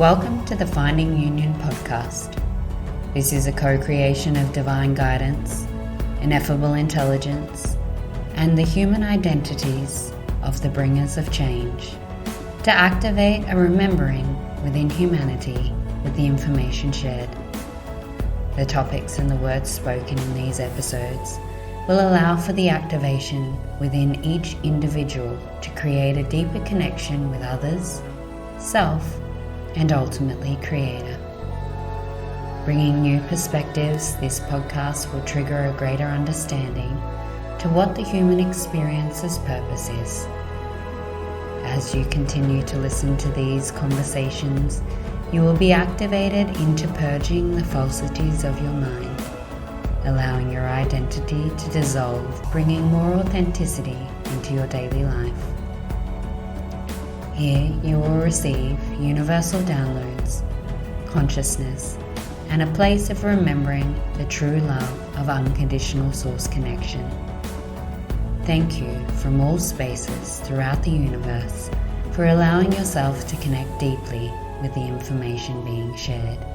Welcome to the Finding Union podcast. This is a co-creation of divine guidance, ineffable intelligence, and the human identities of the bringers of change to activate a remembering within humanity with the information shared. The topics and the words spoken in these episodes will allow for the activation within each individual to create a deeper connection with others, self, and ultimately Creator. Bringing new perspectives, this podcast will trigger a greater understanding to what the human experience's purpose is. As you continue to listen to these conversations, you will be activated into purging the falsities of your mind, allowing your identity to dissolve, bringing more authenticity into your daily life. Here you will receive universal downloads, consciousness, and a place of remembering the true love of unconditional source connection. Thank you from all spaces throughout the universe for allowing yourself to connect deeply with the information being shared.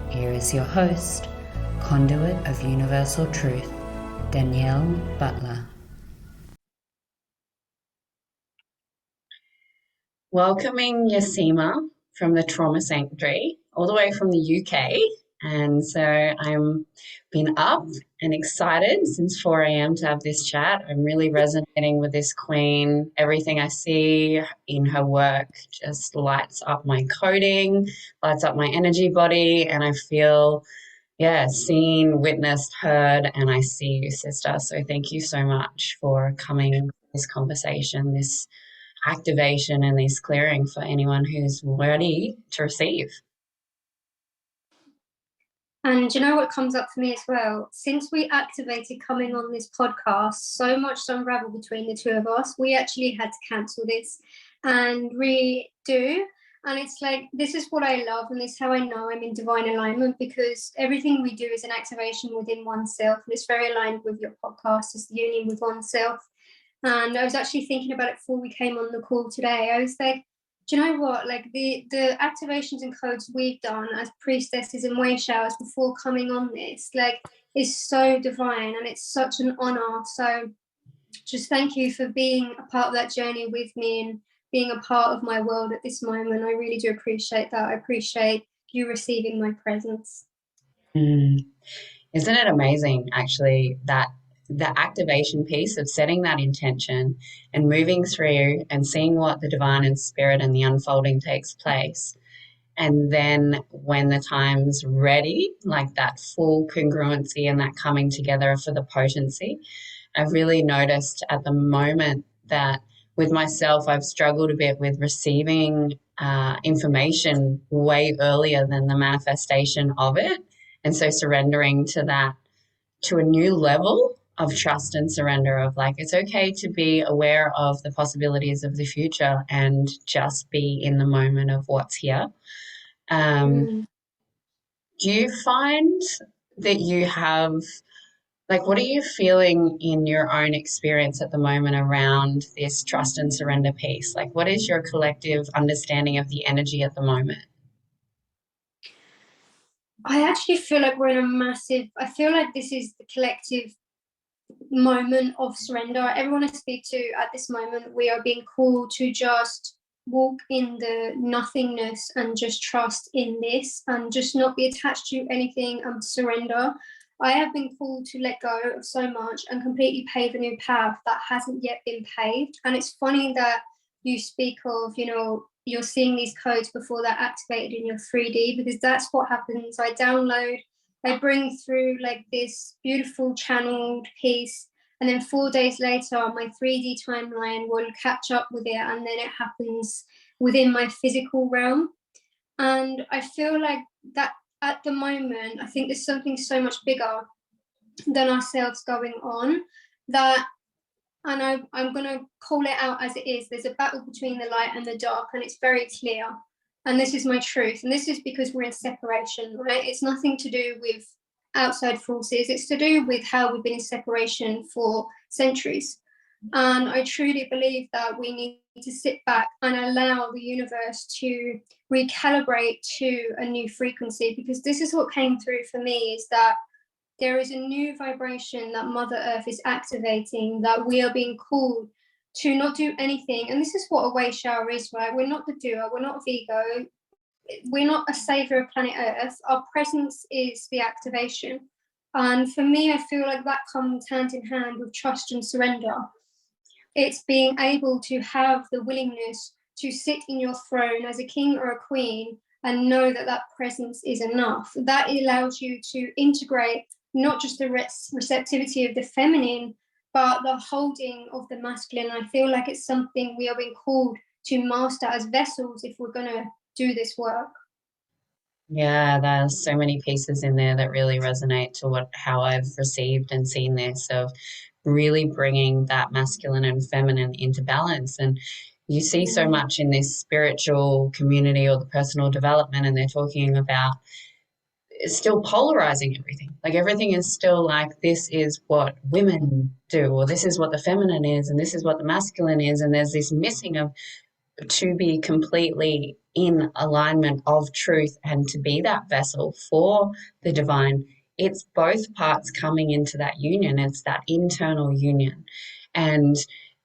Here is your host, Conduit of Universal Truth, Danielle Butler. Welcoming Yuossima from the Trauma Sanctuary, all the way from the UK. And so I'm been up and excited since 4 a.m. to have this chat. I'm really resonating with this queen. Everything I see in her work just lights up my coding, lights up my energy body, and I feel, seen, witnessed, heard, and I see you, sister. So thank you so much for coming to this conversation, this activation, and this clearing for anyone who's ready to receive. And you know what comes up for me as well? Since we activated coming on this podcast, so much to unravel between the two of us. We actually had to cancel this and redo. And it's like, this is what I love, and this is how I know I'm in divine alignment, because everything we do is an activation within oneself. And it's very aligned with your podcast, it's the union with oneself. And I was actually thinking about it before we came on the call today. I was like, do you know what? Like the activations and codes we've done as priestesses and way showers before coming on this, like, is so divine, and it's such an honor. So just thank you for being a part of that journey with me and being a part of my world at this moment. I really do appreciate that. I appreciate you receiving my presence. Isn't it amazing, actually, that the activation piece of setting that intention and moving through and seeing what the divine and spirit and the unfolding takes place. And then when the time's ready, like that full congruency and that coming together for the potency, I've really noticed at the moment that with myself, I've struggled a bit with receiving information way earlier than the manifestation of it. And so surrendering to that, to a new level of trust and surrender of like, it's okay to be aware of the possibilities of the future and just be in the moment of what's here. Do you find that you have, like, what are you feeling in your own experience at the moment around this trust and surrender piece? Like, what is your collective understanding of the energy at the moment? I actually feel like we're in I feel like this is the collective moment of surrender. Everyone I speak to at this moment, we are being called to just walk in the nothingness and just trust in this and just not be attached to anything and surrender. I have been called to let go of so much and completely pave a new path that hasn't yet been paved. And it's funny that you speak of, you're seeing these codes before they're activated in your 3D, because that's what happens. I bring through like this beautiful channeled piece, and then 4 days later, my 3D timeline will catch up with it, and then it happens within my physical realm. And I feel like that at the moment, I think there's something so much bigger than ourselves going on, that, and I'm going to call it out as it is, there's a battle between the light and the dark, and it's very clear. And this is my truth. And this is because we're in separation, right? It's nothing to do with outside forces. It's to do with how we've been in separation for centuries. And I truly believe that we need to sit back and allow the universe to recalibrate to a new frequency, because this is what came through for me, is that there is a new vibration that Mother Earth is activating, that we are being called to not do anything. And this is what a way shower is, right? We're not the doer, we're not Vigo, we're not a savior of planet Earth. Our presence is the activation. And for me, I feel like that comes hand in hand with trust and surrender. It's being able to have the willingness to sit in your throne as a king or a queen and know that that presence is enough. That allows you to integrate not just the receptivity of the feminine, but the holding of the masculine. I feel like it's something we are being called to master as vessels if we're going to do this work. Yeah, there's so many pieces in there that really resonate to how I've received and seen this, of really bringing that masculine and feminine into balance. And you see so much in this spiritual community or the personal development, and they're talking about it's still polarizing everything. Like everything is still like, this is what women do, or this is what the feminine is, and this is what the masculine is. And there's this missing of, to be completely in alignment of truth and to be that vessel for the divine. It's both parts coming into that union. It's that internal union. And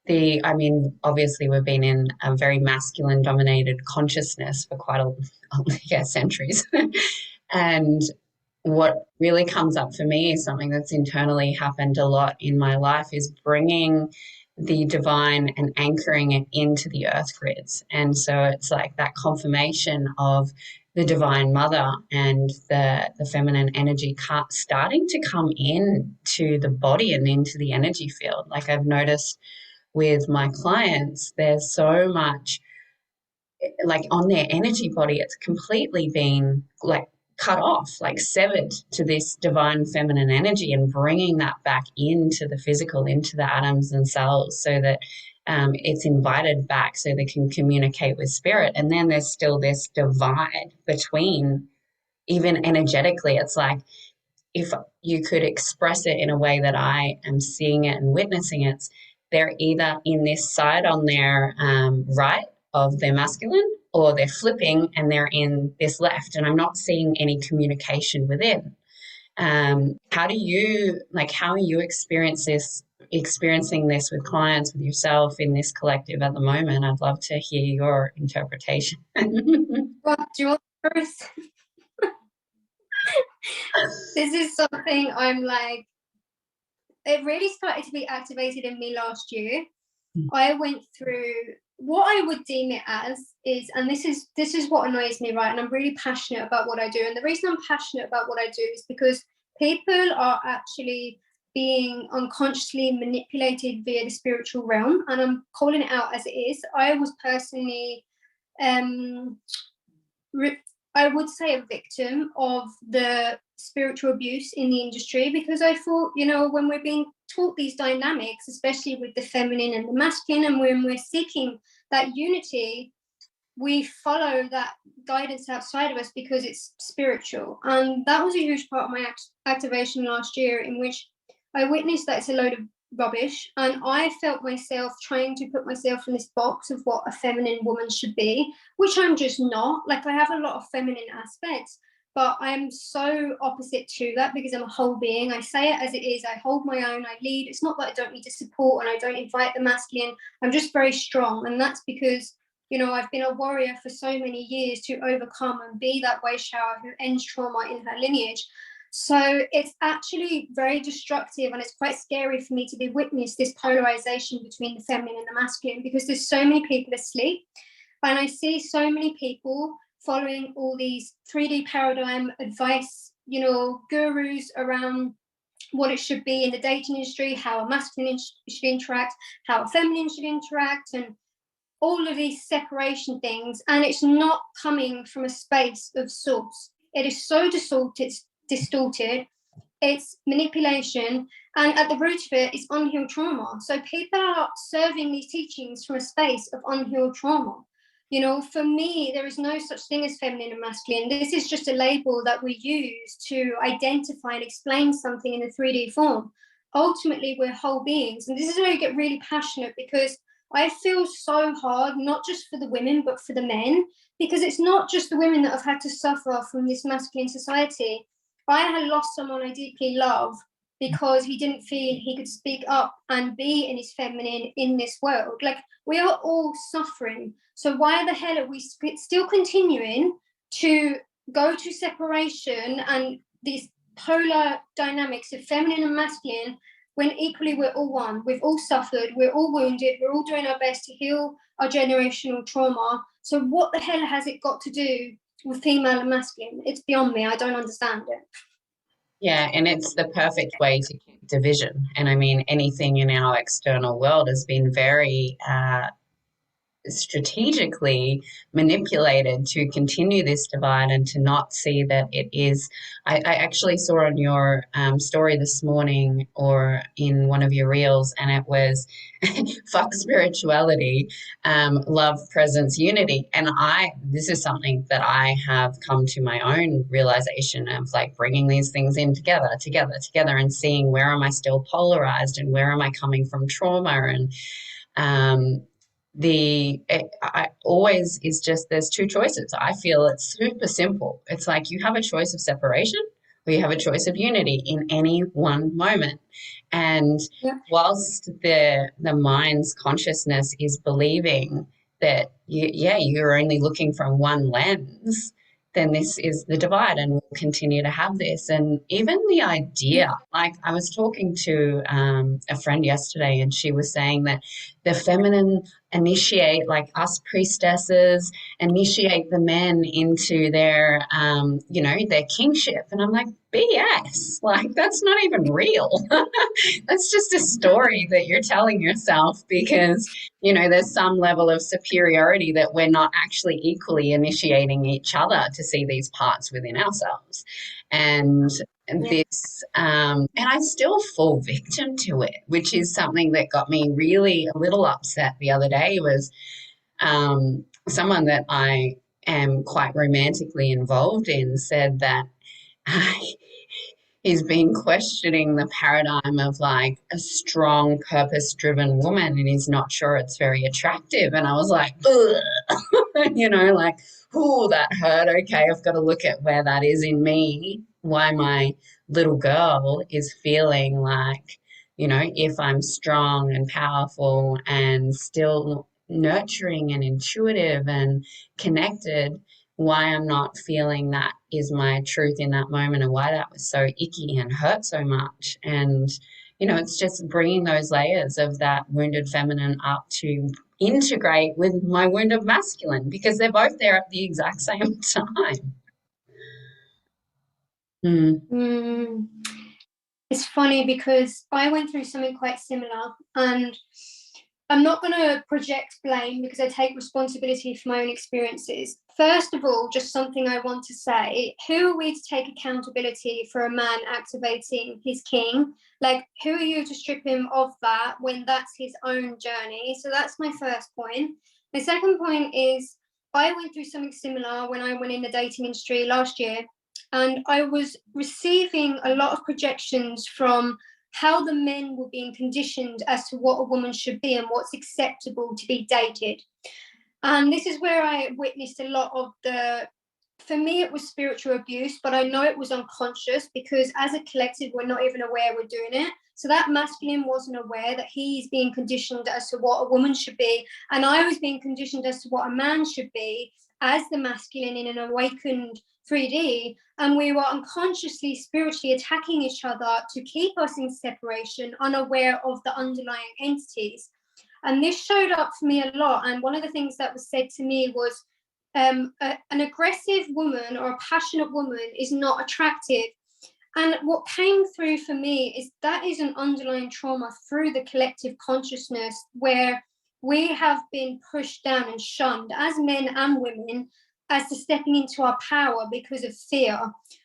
I mean, obviously we've been in a very masculine dominated consciousness for quite yeah, centuries. And what really comes up for me is something that's internally happened a lot in my life, is bringing the divine and anchoring it into the earth grids. And so it's like that confirmation of the divine mother and the feminine energy starting to come in to the body and into the energy field. Like I've noticed with my clients, there's so much like on their energy body, it's completely been like cut off, like severed to this divine feminine energy, and bringing that back into the physical, into the atoms and cells, so that it's invited back so they can communicate with spirit. And then there's still this divide between, even energetically, it's like, if you could express it in a way that I am seeing it and witnessing it, they're either in this side on their right of their masculine, or they're flipping and they're in this left, and I'm not seeing any communication within. How do you how are you experiencing this with clients, with yourself in this collective at the moment? I'd love to hear your interpretation. Well, do you want first? This is something I'm like, it really started to be activated in me last year. I went through what I would deem it as is, and this is what annoys me, right? And I'm really passionate about what I do. And the reason I'm passionate about what I do is because people are actually being unconsciously manipulated via the spiritual realm. And I'm calling it out as it is. I was personally I would say a victim of the spiritual abuse in the industry, because I thought, when we're being taught these dynamics, especially with the feminine and the masculine, and when we're seeking that unity, we follow that guidance outside of us because it's spiritual. And that was a huge part of my activation last year, in which I witnessed that it's a load of rubbish, and I felt myself trying to put myself in this box of what a feminine woman should be, which I'm just not. Like, I have a lot of feminine aspects, but I'm so opposite to that because I'm a whole being. I say it as it is. I hold my own, I lead. It's not that I don't need to support and I don't invite the masculine. I'm just very strong, and that's because I've been a warrior for so many years to overcome and be that way shower who ends trauma in her lineage. So it's actually very destructive, and it's quite scary for me to be witness this polarization between the feminine and the masculine, because there's so many people asleep, and I see so many people following all these 3D paradigm advice, gurus around what it should be in the dating industry, how a masculine should interact, how a feminine should interact, and all of these separation things. And it's not coming from a space of source. It is so distorted, it's manipulation, and at the root of it is unhealed trauma. So people are serving these teachings from a space of unhealed trauma. For me, there is no such thing as feminine and masculine. This is just a label that we use to identify and explain something in a 3D form. ultimately we're whole beings. And this is where I get really passionate, because I feel so hard, not just for the women, but for the men, because it's not just the women that have had to suffer from this masculine society. I had lost someone I deeply love because he didn't feel he could speak up and be in his feminine in this world. Like, we are all suffering. So why the hell are we still continuing to go to separation and these polar dynamics of feminine and masculine, when equally we're all one? We've all suffered, we're all wounded, we're all doing our best to heal our generational trauma. So what the hell has it got to do with female and masculine? It's beyond me. I don't understand it. Yeah, and it's the perfect way to keep division. And I mean, anything in our external world has been very strategically manipulated to continue this divide and to not see that it is. I actually saw on your story this morning or in one of your reels, and it was fuck spirituality, love, presence, unity. And this is something that I have come to my own realization of, like, bringing these things in together, and seeing where am I still polarized and where am I coming from trauma. And I always is just, there's two choices. I feel it's super simple. It's like you have a choice of separation or you have a choice of unity in any one moment. And Yeah. whilst the mind's consciousness is believing that you're only looking from one lens, then this is the divide, and we'll continue to have this. And even the idea, like, I was talking to a friend yesterday, and she was saying that the feminine initiate, like us priestesses, initiate the men into their, their kingship. And I'm like, BS, like, that's not even real. That's just a story that you're telling yourself because, there's some level of superiority that we're not actually equally initiating each other to see these parts within ourselves. And this, and I still fall victim to it, which is something that got me really a little upset the other day. Was someone that I am quite romantically involved in said that he's been questioning the paradigm of, like, a strong, purpose-driven woman, and he's not sure it's very attractive. And I was like, like, oh, that hurt. Okay, I've got to look at where that is in me, why my little girl is feeling like, if I'm strong and powerful and still nurturing and intuitive and connected, why I'm not feeling that is my truth in that moment, and why that was so icky and hurt so much. And, it's just bringing those layers of that wounded feminine up to integrate with my wounded masculine, because they're both there at the exact same time. It's funny because I went through something quite similar, and I'm not going to project blame because I take responsibility for my own experiences. First of all, just something I want to say: who are we to take accountability for a man activating his king? Like, who are you to strip him of that when that's his own journey? So that's my first point. My second point is, I went through something similar when I went in the dating industry last year, and I was receiving a lot of projections from how the men were being conditioned as to what a woman should be and what's acceptable to be dated. And this is where I witnessed a lot of for me, it was spiritual abuse, but I know it was unconscious because as a collective, we're not even aware we're doing it. So that masculine wasn't aware that he's being conditioned as to what a woman should be. And I was being conditioned as to what a man should be as the masculine in an awakened 3D. And we were unconsciously, spiritually attacking each other to keep us in separation, unaware of the underlying entities. And this showed up for me a lot. And one of the things that was said to me was, an aggressive woman or a passionate woman is not attractive. And what came through for me is that is an underlying trauma through the collective consciousness, where we have been pushed down and shunned as men and women as to stepping into our power because of fear.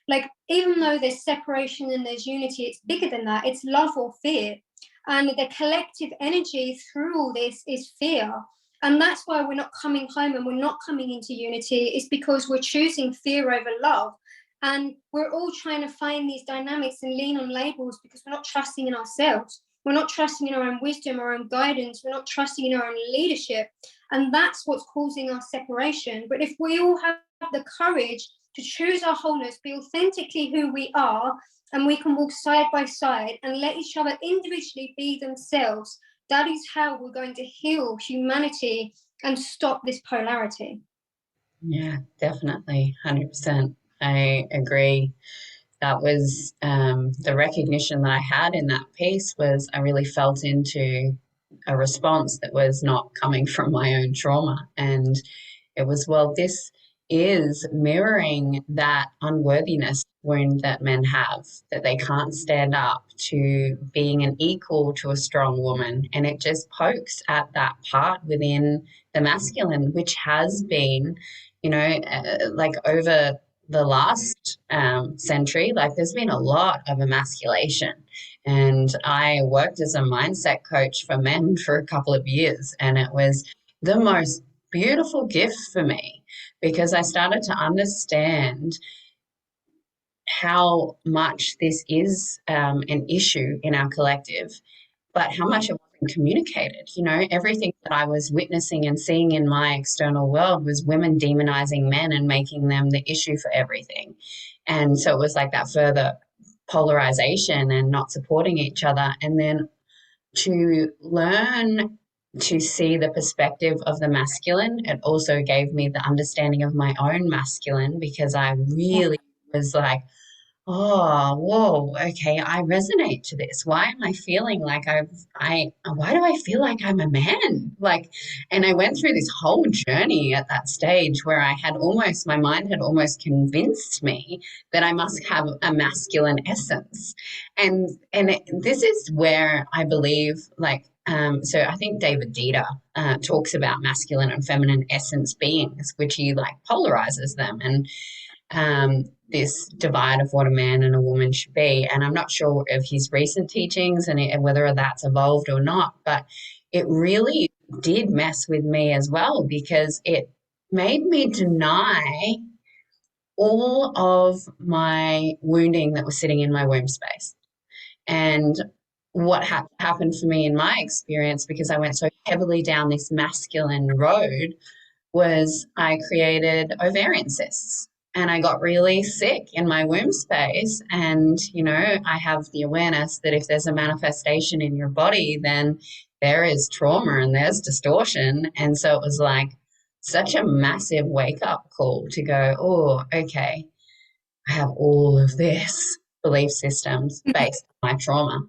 Like, even though there's separation and there's unity, it's bigger than that. It's love or fear. And the collective energy through all this is fear. And that's why we're not coming home and we're not coming into unity, is because we're choosing fear over love. And we're all trying to find these dynamics and lean on labels because we're not trusting in ourselves. We're not trusting in our own wisdom, our own guidance. We're not trusting in our own leadership. And that's what's causing our separation. But if we all have the courage to choose our wholeness, be authentically who we are, and we can walk side by side and let each other individually be themselves, that is how we're going to heal humanity and stop this polarity. Yeah, definitely. 100%. I agree. That was the recognition that I had in that piece was I really felt into a response that was not coming from my own trauma. And it was, well, this is mirroring that unworthiness wound that men have, that they can't stand up to being an equal to a strong woman. And it just pokes at that part within the masculine, which has been, like over the last century, like there's been a lot of emasculation. And I worked as a mindset coach for men for a couple of years, and it was the most beautiful gift for me because I started to understand how much this is an issue in our collective, but how much it wasn't communicated. Everything that I was witnessing and seeing in my external world was women demonizing men and making them the issue for everything. And so it was like that further polarization and not supporting each other. And then to learn to see the perspective of the masculine, it also gave me the understanding of my own masculine because I really was like, oh, whoa, okay, I resonate to this. Why am I feeling like why do I feel like I'm a man? Like, and I went through this whole journey at that stage where my mind had almost convinced me that I must have a masculine essence. And this is where I believe, so I think David Dieter talks about masculine and feminine essence beings, which he like polarizes them and this divide of what a man and a woman should be. And I'm not sure of his recent teachings and whether that's evolved or not, but it really did mess with me as well because it made me deny all of my wounding that was sitting in my womb space. And what happened for me in my experience, because I went so heavily down this masculine road, was I created ovarian cysts and I got really sick in my womb space. And, I have the awareness that if there's a manifestation in your body, then there is trauma and there's distortion. And so it was like such a massive wake up call to go, oh, okay, I have all of this belief systems based on my trauma.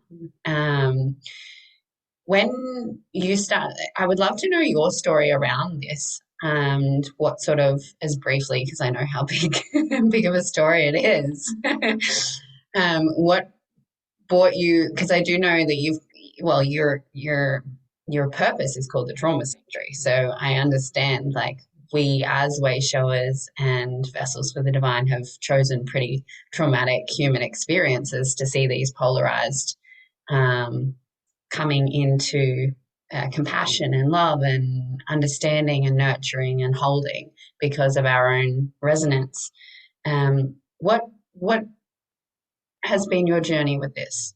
When you start, I would love to know your story around this and what sort of, as briefly, because I know how big of a story it is. What brought you? Because I do know that your purpose is called the trauma surgery. So I understand, like we as way showers and vessels for the divine have chosen pretty traumatic human experiences to see these polarized. Coming into compassion and love and understanding and nurturing and holding because of our own resonance. What has been your journey with this?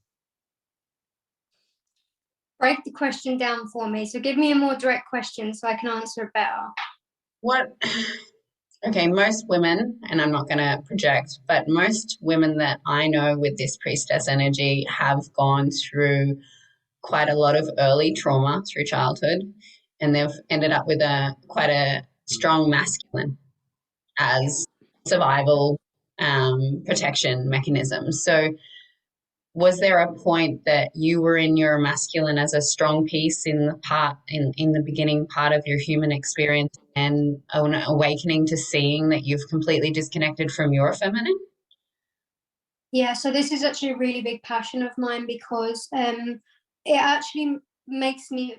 Break the question down for me. So give me a more direct question so I can answer it better. Okay, most women, and I'm not going to project, but most women that I know with this priestess energy have gone through quite a lot of early trauma through childhood, and they've ended up with quite a strong masculine as survival protection mechanisms. So was there a point that you were in your masculine as a strong piece in the beginning part of your human experience and an awakening to seeing that you've completely disconnected from your feminine? Yeah, so this is actually a really big passion of mine because it actually makes me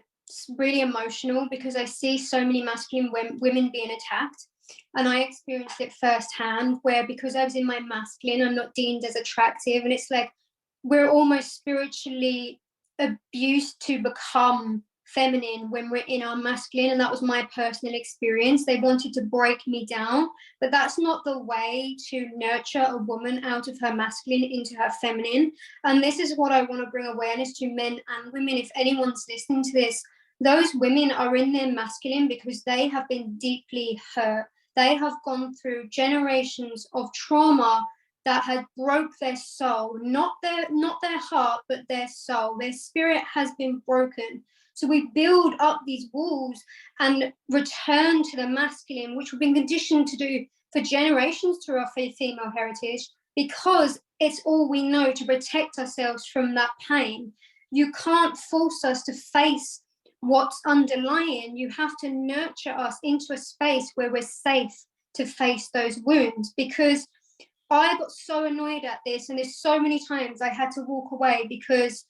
really emotional because I see so many masculine women being attacked. And I experienced it firsthand where because I was in my masculine, I'm not deemed as attractive. And it's like we're almost spiritually abused to become feminine when we're in our masculine, and that was my personal experience. They wanted to break me down, but that's not the way to nurture a woman out of her masculine into her feminine. And this is what I want to bring awareness to men and women. If anyone's listening to this, those women are in their masculine because they have been deeply hurt. They have gone through generations of trauma that had broke their soul, not their heart, but their soul. Their spirit has been broken. So we build up these walls and return to the masculine, which we've been conditioned to do for generations through our female heritage, because it's all we know to protect ourselves from that pain. You can't force us to face what's underlying. You have to nurture us into a space where we're safe to face those wounds, because I got so annoyed at this, and there's so many times I had to walk away because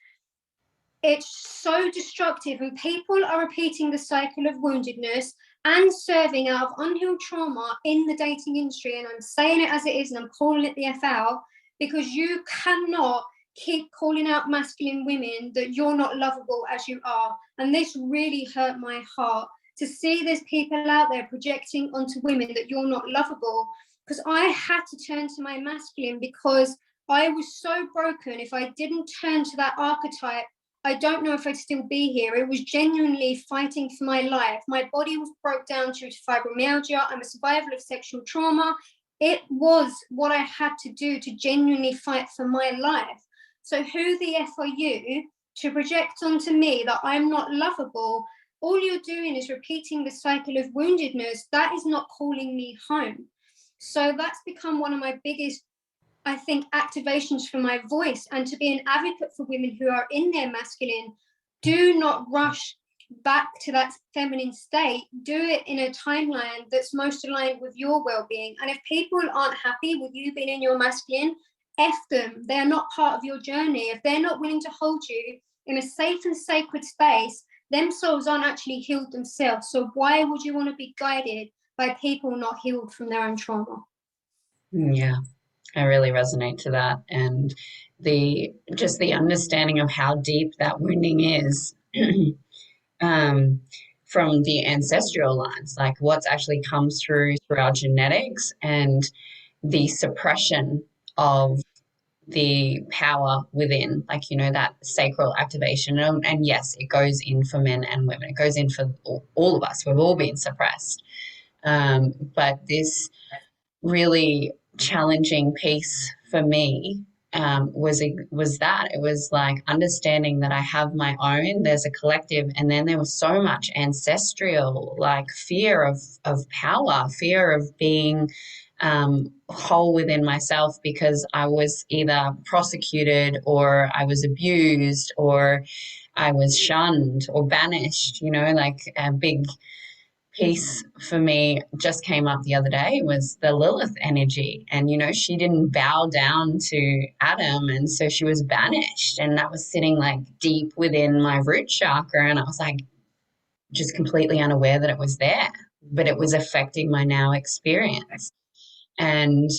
it's so destructive, and people are repeating the cycle of woundedness and serving out of unhealed trauma in the dating industry. And I'm saying it as it is, and I'm calling it the F out, because you cannot keep calling out masculine women that you're not lovable as you are. And this really hurt my heart to see there's people out there projecting onto women that you're not lovable, because I had to turn to my masculine because I was so broken. If I didn't turn to that archetype, I don't know if I'd still be here. It was genuinely fighting for my life. My body was broke down due to fibromyalgia. I'm a survivor of sexual trauma. It was what I had to do to genuinely fight for my life. So who the F are you to project onto me that I'm not lovable? All you're doing is repeating the cycle of woundedness. That is not calling me home. So that's become one of my biggest, I think, activations for my voice, and to be an advocate for women who are in their masculine. Do not rush back to that feminine state. Do it in a timeline that's most aligned with your well-being. And if people aren't happy with you being in your masculine, F them. They're not part of your journey. If they're not willing to hold you in a safe and sacred space, themselves aren't actually healed themselves. So why would you want to be guided by people not healed from their own trauma? Yeah, I really resonate to that. And the understanding of how deep that wounding is, um, from the ancestral lines, like what's actually comes through our genetics, and the suppression of the power within, like, that sacral activation. And yes, it goes in for men and women. It goes in for all of us. We've all been suppressed. But this really challenging piece for me, was that it was like understanding that I have my own, there's a collective, and then there was so much ancestral, like fear of power, fear of being whole within myself, because I was either prosecuted, or I was abused, or I was shunned or banished. Like a big piece for me just came up the other day was the Lilith energy. And, she didn't bow down to Adam. And so she was banished. And that was sitting like deep within my root chakra. And I was like, just completely unaware that it was there, but it was affecting my now experience. And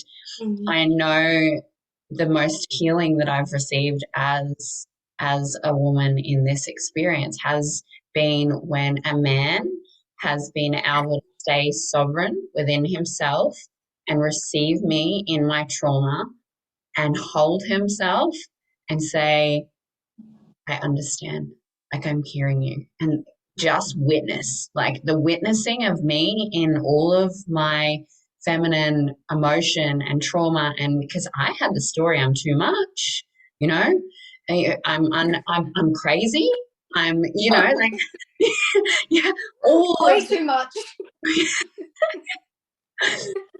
I know the most healing that I've received as a woman in this experience has been when a man has been able to stay sovereign within himself and receive me in my trauma and hold himself and say, I understand, like I'm hearing you, and just witness, like the witnessing of me in all of my feminine emotion and trauma. And because I had the story, I'm too much, you know, I'm crazy. Like, yeah, all Way of too much.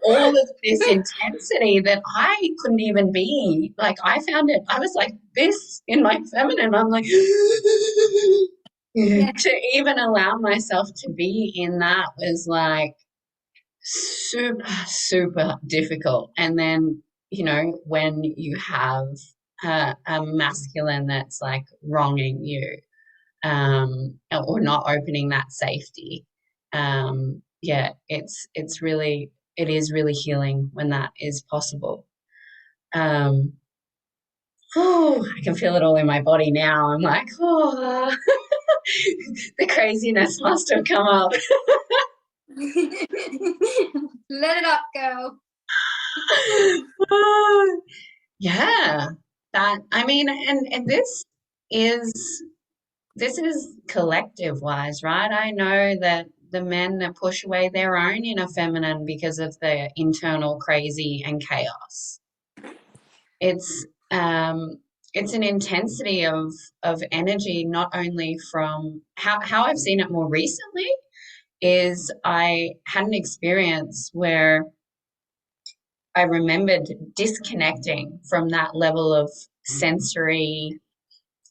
all of this intensity that I couldn't even be. Like, I found it, I was like this in my feminine. I'm like, Yeah. to even allow myself to be in that was like super, super difficult. And then, when you have a masculine that's like wronging you, or not opening that safety, yeah, it is really healing when that is possible. I can feel it all in my body now. I'm like, oh. The craziness must have come up. Let it up, girl. Yeah, that I mean, and this is collective wise, right? I know that the men that push away their own inner feminine because of the internal crazy and chaos. It's it's an intensity of energy, not only from how I've seen it more recently is I had an experience where I remembered disconnecting from that level of sensory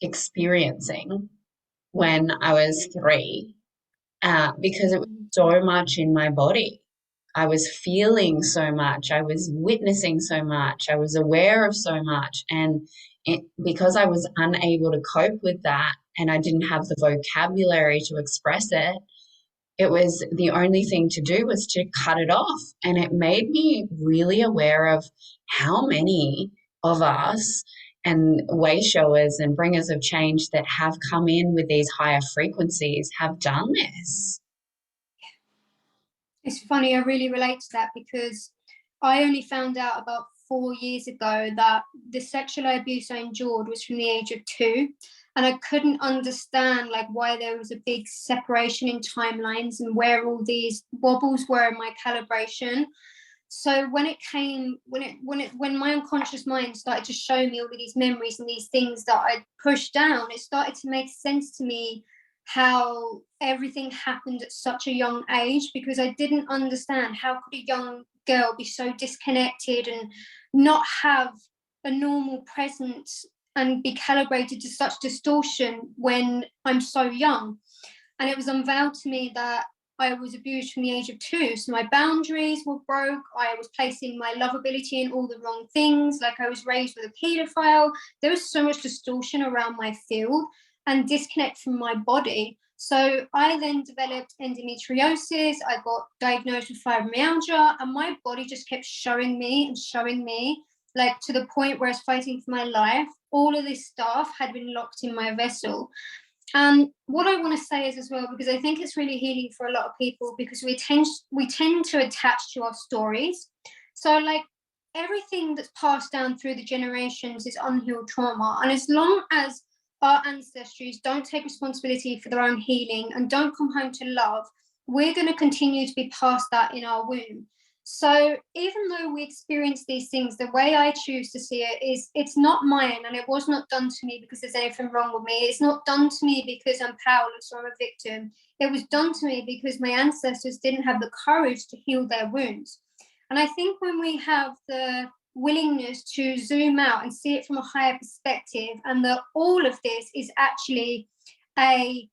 experiencing when I was 3, because it was so much in my body. I was feeling so much. I was witnessing so much. I was aware of so much. And because I was unable to cope with that and I didn't have the vocabulary to express it, it was the only thing to do was to cut it off. And it made me really aware of how many of us and way showers and bringers of change that have come in with these higher frequencies have done this. It's funny, I really relate to that because I only found out about 4 years ago that the sexual abuse I endured was from the age of 2. And I couldn't understand like why there was a big separation in timelines and where all these wobbles were in my calibration. So when my unconscious mind started to show me all of these memories and these things that I pushed down, it started to make sense to me how everything happened at such a young age, because I didn't understand how could a young girl be so disconnected and not have a normal presence and be calibrated to such distortion when I'm so young. And it was unveiled to me that I was abused from the age of 2. So my boundaries were broke. I was placing my lovability in all the wrong things. Like I was raised with a paedophile. There was so much distortion around my field and disconnect from my body. So I then developed endometriosis. I got diagnosed with fibromyalgia, and my body just kept showing me, like to the point where I was fighting for my life. All of this stuff had been locked in my vessel. And what I want to say is as well, because I think it's really healing for a lot of people, because we tend to attach to our stories. So like everything that's passed down through the generations is unhealed trauma. And as long as our ancestors don't take responsibility for their own healing and don't come home to love, we're going to continue to be past that in our womb. So even though we experience these things, the way I choose to see it is it's not mine, and it was not done to me because there's anything wrong with me. It's not done to me because I'm powerless or I'm a victim. It was done to me because my ancestors didn't have the courage to heal their wounds. And I think when we have the willingness to zoom out and see it from a higher perspective, and that all of this is actually a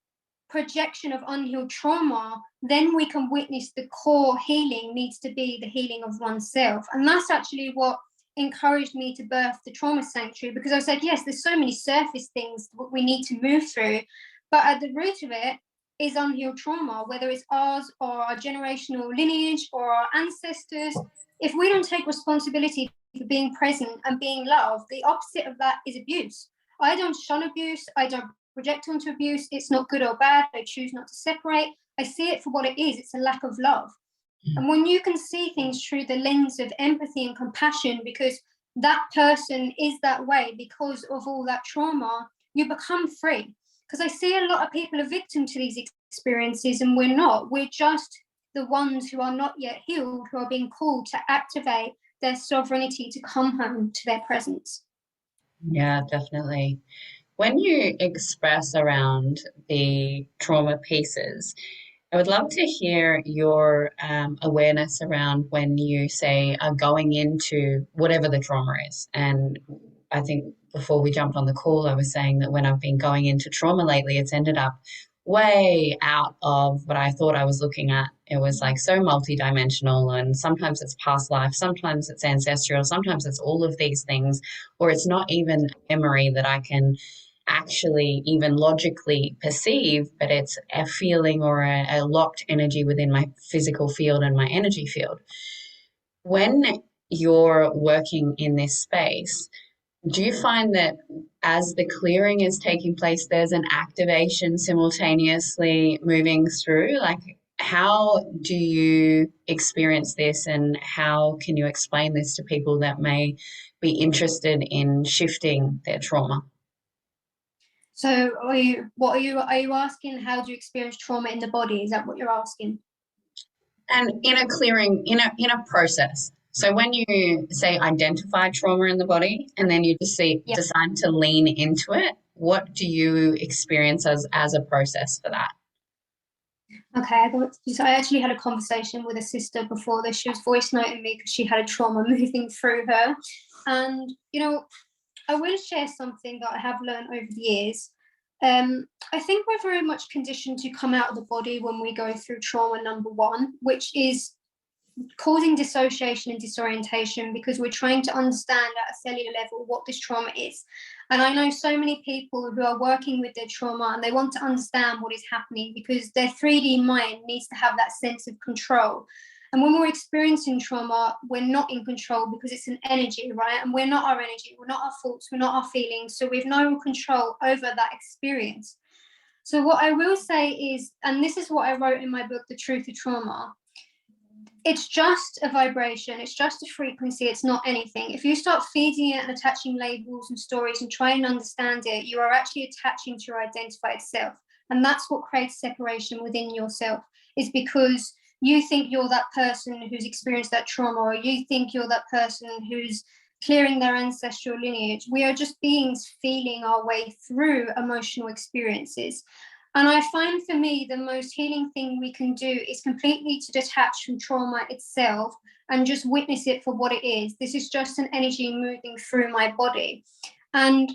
projection of unhealed trauma, then we can witness the core healing needs to be the healing of oneself. And that's actually what encouraged me to birth the trauma sanctuary, because I was like, yes, there's so many surface things that we need to move through, but at the root of it is unhealed trauma, whether it's ours or our generational lineage or our ancestors. If we don't take responsibility for being present and being loved, the opposite of that is abuse. I don't shun abuse. I don't project onto abuse. It's not good or bad. I choose not to separate. I see it for what it is. It's a lack of love. And when you can see things through the lens of empathy and compassion, because that person is that way because of all that trauma, you become free. Because I see a lot of people are victim to these experiences, and we're not. We're just the ones who are not yet healed, who are being called to activate their sovereignty to come home to their presence. Yeah, definitely. When you express around the trauma pieces, I would love to hear your awareness around when you say are going into whatever the trauma is. And I think before we jumped on the call, I was saying that when I've been going into trauma lately, it's ended up way out of what I thought I was looking at. It was like so multidimensional, and sometimes it's past life, sometimes it's ancestral, sometimes it's all of these things, or it's not even a memory that I can actually even logically perceive, but it's a feeling or a locked energy within my physical field and my energy field. When you're working in this space, Do you find that as the clearing is taking place, there's an activation simultaneously moving through? Like, how do you experience this, and how can you explain this to people that may be interested in shifting their trauma? So are you asking, how do you experience trauma in the body? Is that what you're asking? And in a clearing, in a process. So when you say identify trauma in the body and then you Yeah. decide to lean into it, what do you experience as a process for that? Okay, so I actually had a conversation with a sister before this. She was voice noting me because she had a trauma moving through her. And, I will share something that I have learned over the years. I think we're very much conditioned to come out of the body when we go through trauma, number one, which is causing dissociation and disorientation because we're trying to understand at a cellular level what this trauma is. And I know so many people who are working with their trauma and they want to understand what is happening because their 3D mind needs to have that sense of control. And when we're experiencing trauma, we're not in control because it's an energy, right? And we're not our energy, we're not our thoughts, we're not our feelings. So we have no control over that experience. So what I will say is, and this is what I wrote in my book, The Truth of Trauma, it's just a vibration, it's just a frequency, it's not anything. If you start feeding it and attaching labels and stories and try and understand it, you are actually attaching to your identified self. And that's what creates separation within yourself, is because you think you're that person who's experienced that trauma, or you think you're that person who's clearing their ancestral lineage. We are just beings feeling our way through emotional experiences. And I find for me, the most healing thing we can do is completely to detach from trauma itself and just witness it for what it is. This is just an energy moving through my body. And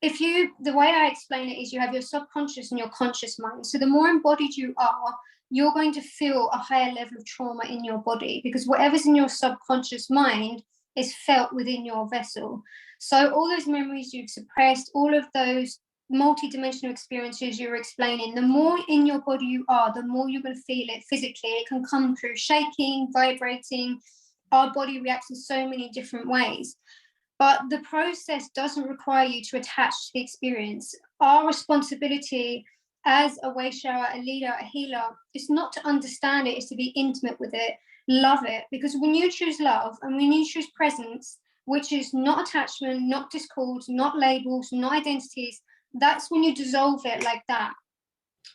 the way I explain it is you have your subconscious and your conscious mind. So the more embodied you are, you're going to feel a higher level of trauma in your body because whatever's in your subconscious mind is felt within your vessel. So all those memories you've suppressed, all of those multi-dimensional experiences you're explaining, the more in your body you are, the more you're going to feel it physically. It can come through shaking, vibrating. Our body reacts in so many different ways, but the process doesn't require you to attach to the experience. Our responsibility as a way shower, a leader, a healer, is not to understand it, is to be intimate with it, love it. Because when you choose love and when you choose presence, which is not attachment, not discord, not labels, not identities, that's when you dissolve it like that.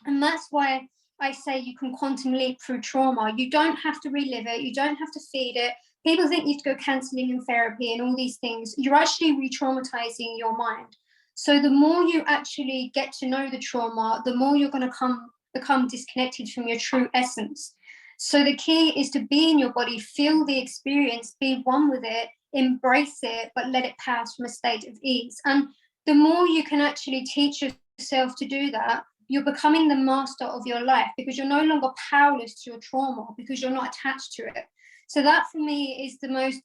And that's why I say you can quantum leap through trauma. You don't have to relive it, you don't have to feed it. People think you have to go counseling and therapy and all these things. You're actually re-traumatizing your mind. So the more you actually get to know the trauma, the more you're going to become disconnected from your true essence. So the key is to be in your body, feel the experience, be one with it, embrace it, but let it pass from a state of ease. And the more you can actually teach yourself to do that, you're becoming the master of your life because you're no longer powerless to your trauma because you're not attached to it. So that for me is the most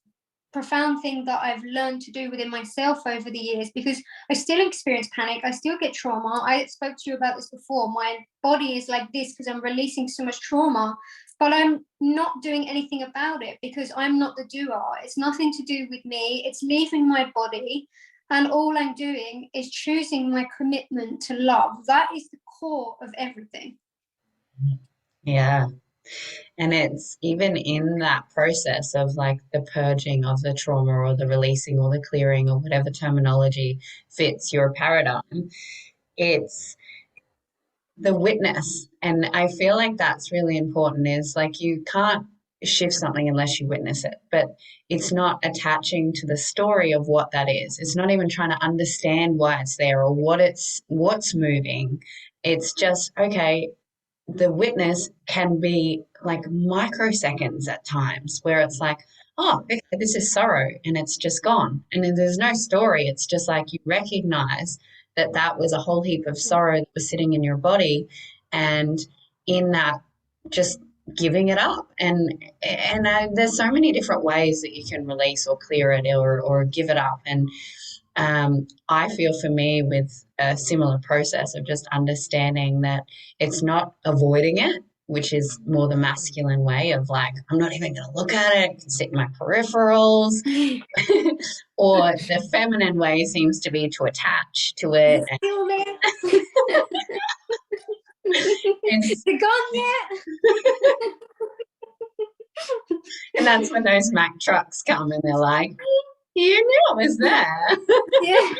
profound thing that I've learned to do within myself over the years, because I still experience panic, I still get trauma. I spoke to you about this before. My body is like this because I'm releasing so much trauma, but I'm not doing anything about it because I'm not the doer. It's nothing to do with me, it's leaving my body. And all I'm doing is choosing my commitment to love. That is the core of everything. Yeah. And it's even in that process of like the purging of the trauma or the releasing or the clearing or whatever terminology fits your paradigm, it's the witness. And I feel like that's really important, is like you can't shift something unless you witness it. But it's not attaching to the story of what that is. It's not even trying to understand why it's there or what's moving. It's just, okay, the witness can be like microseconds at times where it's like, oh, okay, this is sorrow and it's just gone. And then there's no story. It's just like you recognize that that was a whole heap of sorrow that was sitting in your body. And in that, just giving it up. And there's so many different ways that you can release or clear it or give it up. And I feel for me with a similar process of just understanding that it's not avoiding it, which is more the masculine way of like, I'm not even going to look at it, I can sit in my peripherals. Or the feminine way seems to be to attach to it. It's still there. And, They're gone yet? and that's when those Mack trucks come and they're like, you knew I was there. Yeah.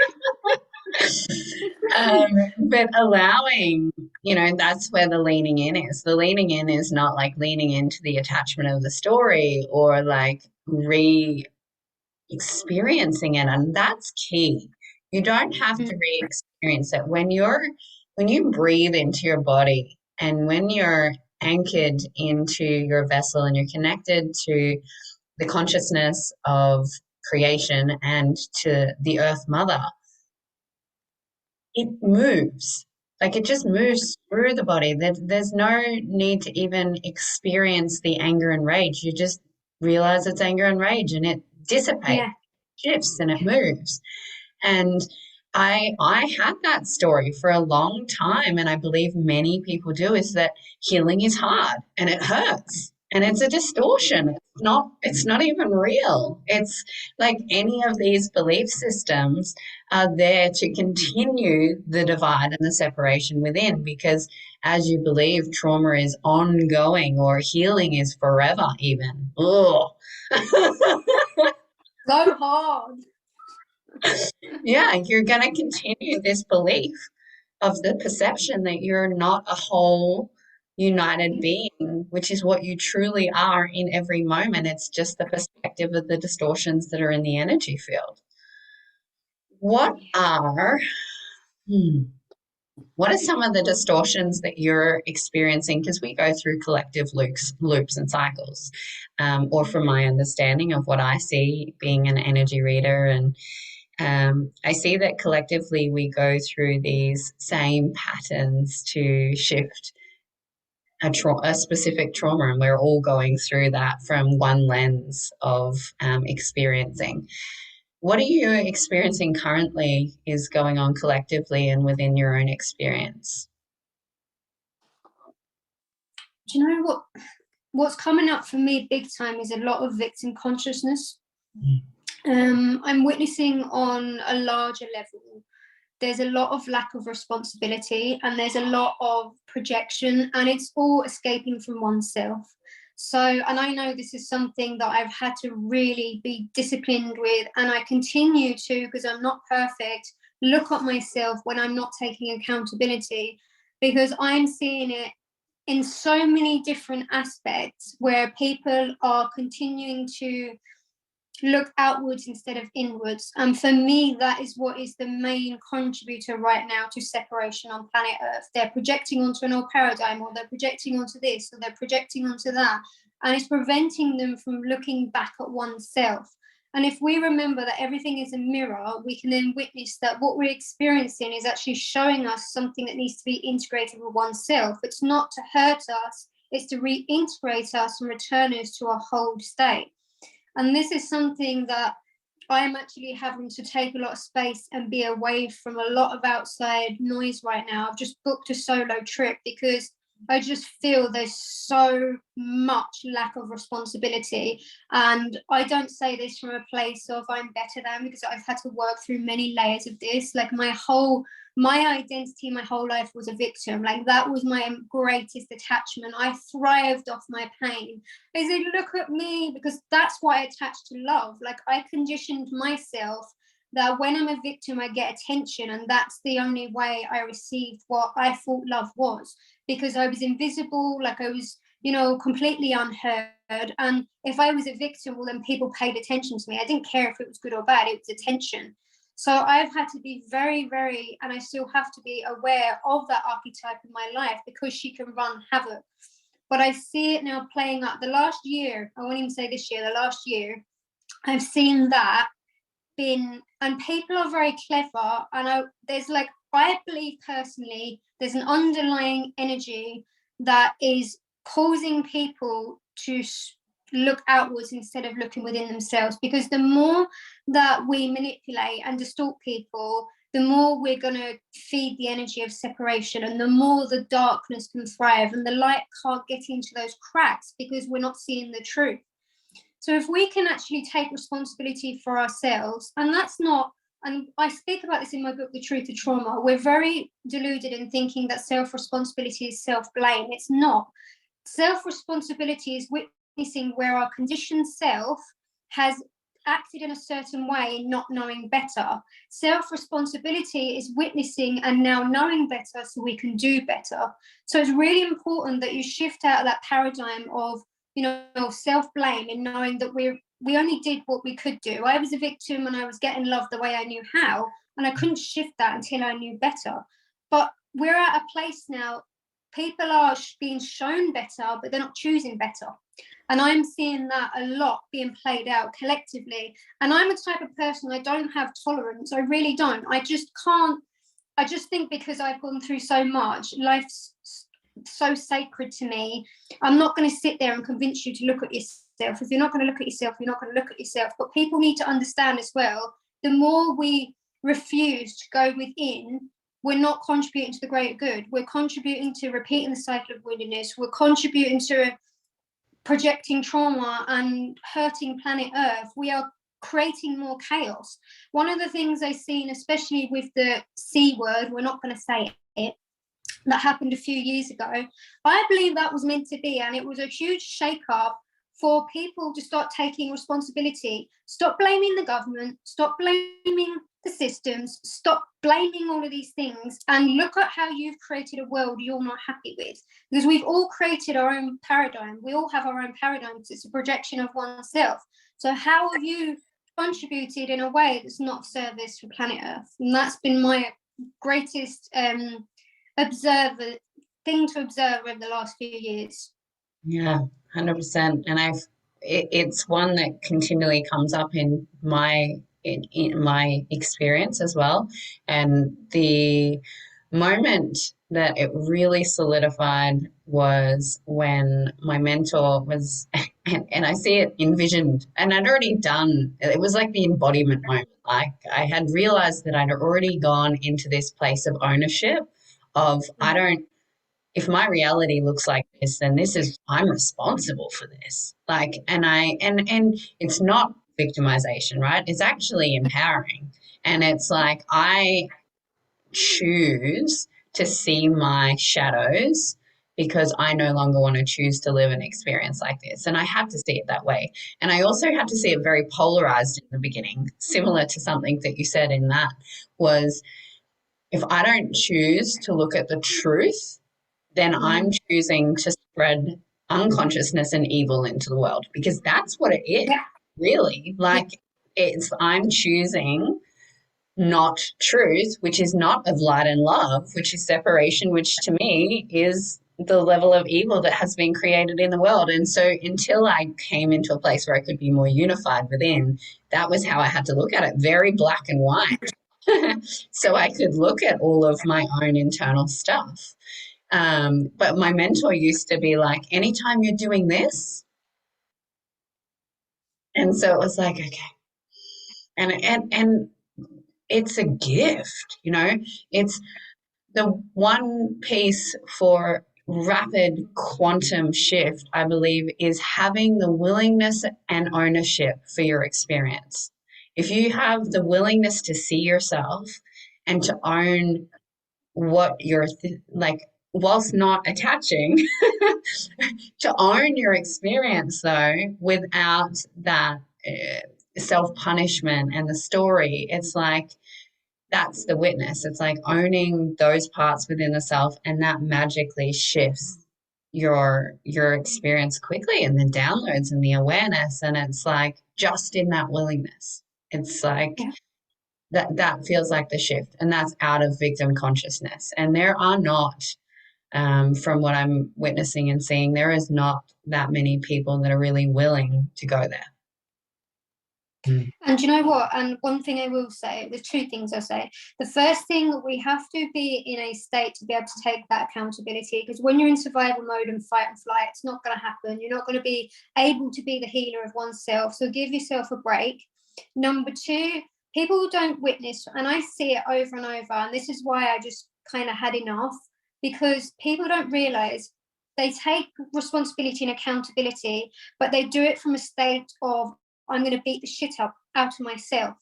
But allowing, that's where the leaning in is. The leaning in is not like leaning into the attachment of the story or like re-experiencing it. And that's key. You don't have to re-experience it. When you breathe into your body and when you're anchored into your vessel and you're connected to the consciousness of creation and to the earth mother, it moves. Like it just moves through the body. There's no need to even experience the anger and rage. You just realize it's anger and rage and it dissipates, Yeah. shifts, and it moves. And I had that story for a long time, and I believe many people do, is that healing is hard and it hurts and it's a distortion. It's not even real. It's like any of these belief systems are there to continue the divide and the separation within, because as you believe trauma is ongoing or healing is forever even. Oh. So hard. Yeah, you're going to continue this belief of the perception that you're not a whole, united being, which is what you truly are in every moment. It's just the perspective of the distortions that are in the energy field. What are what are some of the distortions that you're experiencing? Because we go through collective loops and cycles, or from my understanding of what I see being an energy reader, and I see that collectively we go through these same patterns to shift a specific trauma, and we're all going through that from one lens of experiencing. What are you experiencing currently is going on collectively and within your own experience? Do you know what's coming up for me big time is a lot of victim consciousness. I'm witnessing on a larger level, there's a lot of lack of responsibility and there's a lot of projection, and it's all escaping from oneself. So, and I know this is something that I've had to really be disciplined with, and I continue to, because I'm not perfect, look at myself when I'm not taking accountability, because I'm seeing it in so many different aspects where people are continuing to look outwards instead of inwards. And for me, that is what is the main contributor right now to separation on planet Earth. They're projecting onto an old paradigm, or they're projecting onto this, or they're projecting onto that. And it's preventing them from looking back at oneself. And if we remember that everything is a mirror, we can then witness that what we're experiencing is actually showing us something that needs to be integrated with oneself. It's not to hurt us, it's to reintegrate us and return us to a whole state. And this is something that I'm actually having to take a lot of space and be away from a lot of outside noise right now. I've just booked a solo trip because I just feel there's so much lack of responsibility. And I don't say this from a place of I'm better than, because I've had to work through many layers of this. Like my identity my whole life was a victim. Like that was my greatest attachment. I thrived off my pain. I said, look at me, because that's why I attached to love. Like I conditioned myself that when I'm a victim, I get attention, and that's the only way I received what I thought love was, because I was invisible, like I was, completely unheard. And if I was a victim, well, then people paid attention to me. I didn't care if it was good or bad, it was attention. So I've had to be very, very, and I still have to be aware of that archetype in my life, because she can run havoc. But I see it now playing up. The last year, I won't even say this year, the last year, I've seen that and people are very clever, and I believe personally there's an underlying energy that is causing people to look outwards instead of looking within themselves, because the more that we manipulate and distort people, the more we're going to feed the energy of separation, and the more the darkness can thrive, and the light can't get into those cracks because we're not seeing the truth. So if we can actually take responsibility for ourselves, and that's not, and I speak about this in my book, The Truth of Trauma, we're very deluded in thinking that self-responsibility is self-blame. It's not. Self-responsibility is witnessing where our conditioned self has acted in a certain way, not knowing better. Self-responsibility is witnessing and now knowing better so we can do better. So it's really important that you shift out of that paradigm of, you know, self-blame, and knowing that we only did what we could do. I was a victim and I was getting love the way I knew how, and I couldn't shift that until I knew better. But we're at a place now, people are being shown better, but they're not choosing better. And I'm seeing that a lot being played out collectively. And I'm a type of person, I don't have tolerance. I really don't. I just can't. I just think because I've gone through so much, life's so sacred to me. I'm not going to sit there and convince you to look at yourself. If you're not going to look at yourself, you're not going to look at yourself. But people need to understand as well, the more we refuse to go within, we're not contributing to the greater good. We're contributing to repeating the cycle of woundedness. We're contributing to projecting trauma and hurting planet Earth. We are creating more chaos. One of the things I've seen, especially with the C word, we're not going to say it, that happened a few years ago, I believe that was meant to be, and it was a huge shake-up for people to start taking responsibility. Stop blaming the government, stop blaming the systems, stop blaming all of these things, and look at how you've created a world you're not happy with. Because we've all created our own paradigm. We all have our own paradigms. It's a projection of oneself. So how have you contributed in a way that's not of service for planet Earth? And that's been my greatest thing to observe over the last few years. Yeah, 100%. And it's one that continually comes up in my experience as well. And the moment that it really solidified was when my mentor was, and I see it envisioned, and I'd already done, it was like the embodiment moment. Like I had realized that I'd already gone into this place of ownership of, if my reality looks like this, then I'm responsible for this. Like, and it's not victimization, right? It's actually empowering. And it's like, I choose to see my shadows because I no longer want to choose to live an experience like this. And I had to see it that way. And I also had to see it very polarized in the beginning, similar to something that you said in that was, if I don't choose to look at the truth, then I'm choosing to spread unconsciousness and evil into the world, because that's what it is, really. Like, I'm choosing not truth, which is not of light and love, which is separation, which to me is the level of evil that has been created in the world. And so until I came into a place where I could be more unified within, that was how I had to look at it, very black and white. So I could look at all of my own internal stuff. But my mentor used to be like, anytime you're doing this. And so it was like, okay. And it's a gift, you know, it's the one piece for rapid quantum shift, I believe, is having the willingness and ownership for your experience. If you have the willingness to see yourself and to own what you're like, whilst not attaching, to own your experience though, without that self-punishment and the story, it's like, that's the witness. It's like owning those parts within the self, and that magically shifts your experience quickly, and the downloads and the awareness. And it's like, just in that willingness, it's like that feels like the shift, and that's out of victim consciousness. And there are not, from what I'm witnessing and seeing, there is not that many people that are really willing to go there. And you know what? And one thing I will say, there's two things I'll say. The first thing, we have to be in a state to be able to take that accountability, because when you're in survival mode and fight and flight, it's not going to happen. You're not going to be able to be the healer of oneself. So give yourself a break. Number two, people don't witness, and I see it over and over, and this is why I just kind of had enough, because people don't realize they take responsibility and accountability, but they do it from a state of, I'm going to beat the shit up out of myself.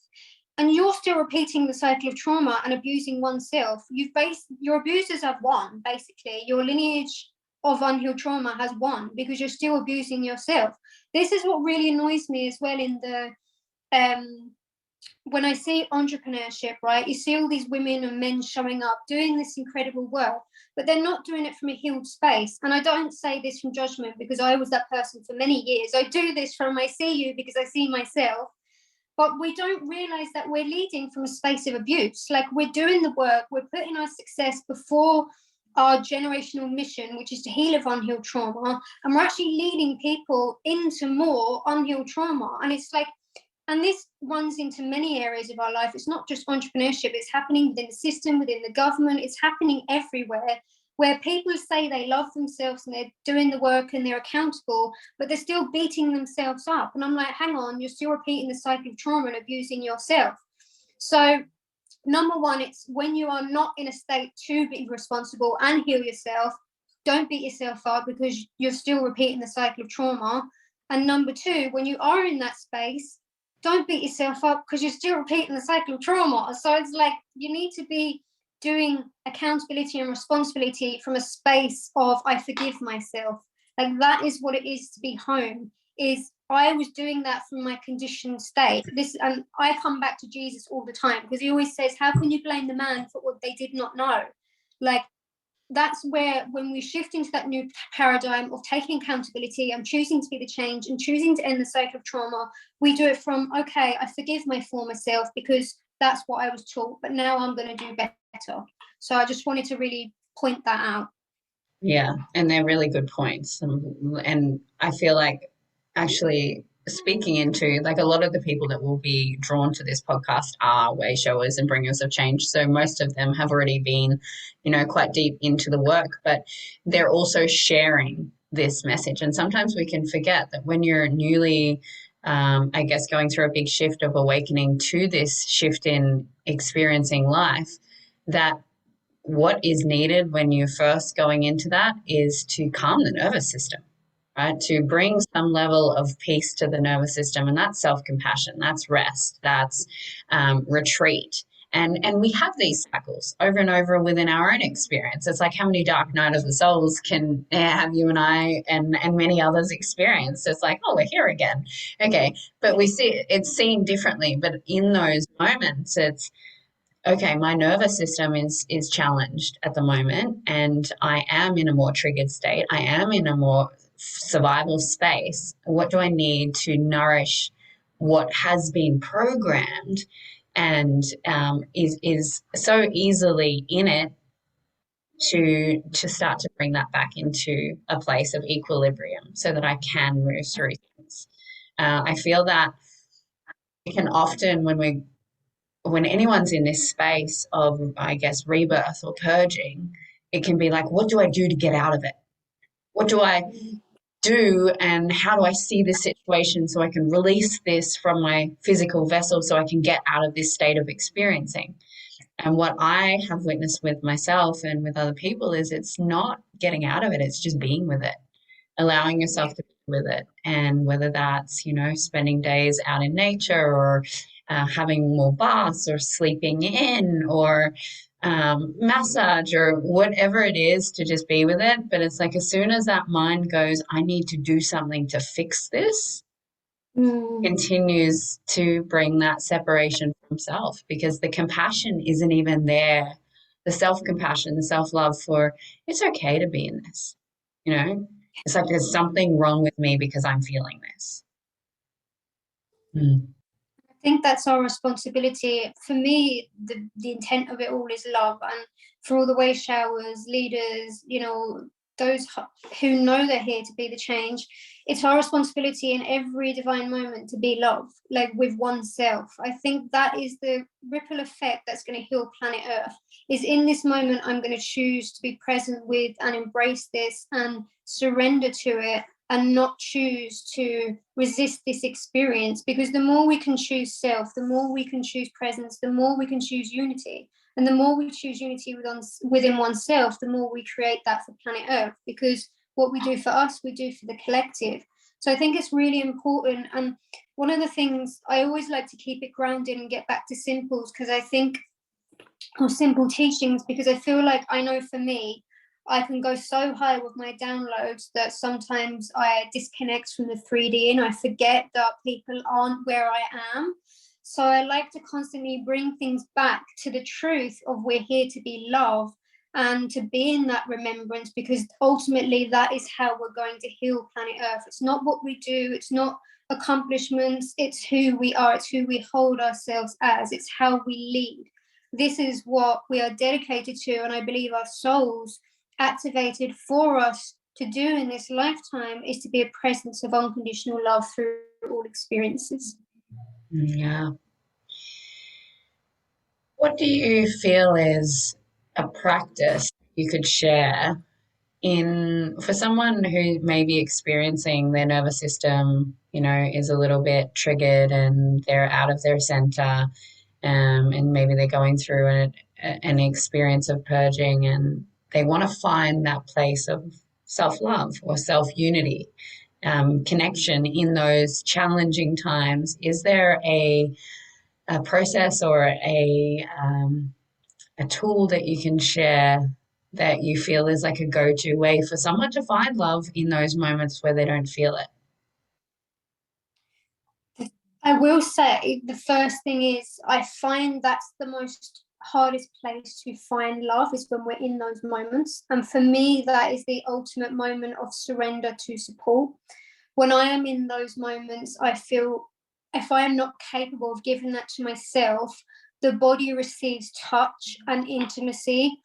And you're still repeating the cycle of trauma and abusing oneself. Your abusers have won, basically. Your lineage of unhealed trauma has won because you're still abusing yourself. This is what really annoys me as well in the when I see entrepreneurship, right? You see all these women and men showing up doing this incredible work, but they're not doing it from a healed space. And I don't say this from judgment, because I was that person for many years. I do this from I see you because I see myself. But we don't realize that we're leading from a space of abuse. Like, we're doing the work, we're putting our success before our generational mission, which is to heal of unhealed trauma, and we're actually leading people into more unhealed trauma. And it's like, and this runs into many areas of our life. It's not just entrepreneurship, it's happening within the system, within the government, it's happening everywhere, where people say they love themselves and they're doing the work and they're accountable, but they're still beating themselves up. And I'm like, hang on, you're still repeating the cycle of trauma and abusing yourself. So number one, it's when you are not in a state to be responsible and heal yourself, don't beat yourself up because you're still repeating the cycle of trauma. And number two, when you are in that space, don't beat yourself up because you're still repeating the cycle of trauma. So it's like, you need to be doing accountability and responsibility from a space of, I forgive myself. Like, that is what it is to be home. Is I was doing that from my conditioned state. And I come back to Jesus all the time, because he always says, how can you blame the man for what they did not know? Like, that's where, when we shift into that new paradigm of taking accountability and choosing to be the change and choosing to end the cycle of trauma, we do it from, okay, I forgive my former self because that's what I was taught, but now I'm going to do better. So I just wanted to really point that out. Yeah, and they're really good points. And I feel like, actually, speaking into, like, a lot of the people that will be drawn to this podcast are way showers and bringers of change. So most of them have already been, quite deep into the work, but they're also sharing this message. And sometimes we can forget that when you're newly, I guess, going through a big shift of awakening to this shift in experiencing life, that what is needed when you're first going into that is to calm the nervous system, right? To bring some level of peace to the nervous system. And that's self-compassion, that's rest, that's retreat. And we have these cycles over and over within our own experience. It's like, how many dark night of the souls can have you and I and many others experience? It's like, oh, we're here again. Okay. But we see it's seen differently. But in those moments, it's, okay, my nervous system is challenged at the moment, and I am in a more triggered state. I am in a more survival space. What do I need to nourish what has been programmed and is so easily in it, to start to bring that back into a place of equilibrium so that I can move through things. I feel that it can often, when anyone's in this space of, I guess, rebirth or purging, it can be like, what do I do to get out of it? What do I do, and how do I see this situation so I can release this from my physical vessel so I can get out of this state of experiencing? And what I have witnessed with myself and with other people is, it's not getting out of it, it's just being with it, allowing yourself to be with it. And whether that's, spending days out in nature, or having more baths, or sleeping in, or massage, or whatever it is, to just be with it. But it's like, as soon as that mind goes, I need to do something to fix this, continues to bring that separation from self, because the compassion isn't even there. The self-compassion, the self-love for, it's okay to be in this, It's like, there's something wrong with me because I'm feeling this. I think that's our responsibility. For me, the intent of it all is love. And for all the way showers, leaders, those who know they're here to be the change, it's our responsibility in every divine moment to be love, like with oneself. I think that is the ripple effect that's going to heal planet Earth. Is in this moment, I'm going to choose to be present with and embrace this and surrender to it, and not choose to resist this experience, because the more we can choose self, the more we can choose presence, the more we can choose unity. And the more we choose unity within oneself, the more we create that for planet Earth, because what we do for us, we do for the collective. So I think it's really important. And one of the things I always like to keep it grounded and get back to simples, because I think, or simple teachings, because I feel like, I know for me, I can go so high with my downloads that sometimes I disconnect from the 3D and I forget that people aren't where I am. So I like to constantly bring things back to the truth of we're here to be love and to be in that remembrance, because ultimately that is how we're going to heal planet Earth. It's not what we do, it's not accomplishments, it's who we are, it's who we hold ourselves as, it's how we lead. This is what we are dedicated to, and I believe our souls activated for us to do in this lifetime is to be a presence of unconditional love through all experiences. Yeah. What do you feel is a practice you could share in for someone who may be experiencing their nervous system, is a little bit triggered and they're out of their center, and maybe they're going through an experience of purging and they want to find that place of self-love or self-unity, connection in those challenging times. Is there a process or a tool that you can share that you feel is like a go-to way for someone to find love in those moments where they don't feel it? I will say the first thing is, I find that's the most hardest place to find love is when we're in those moments. And for me, that is the ultimate moment of surrender to support. When I am in those moments, I feel if I am not capable of giving that to myself, the body receives touch and intimacy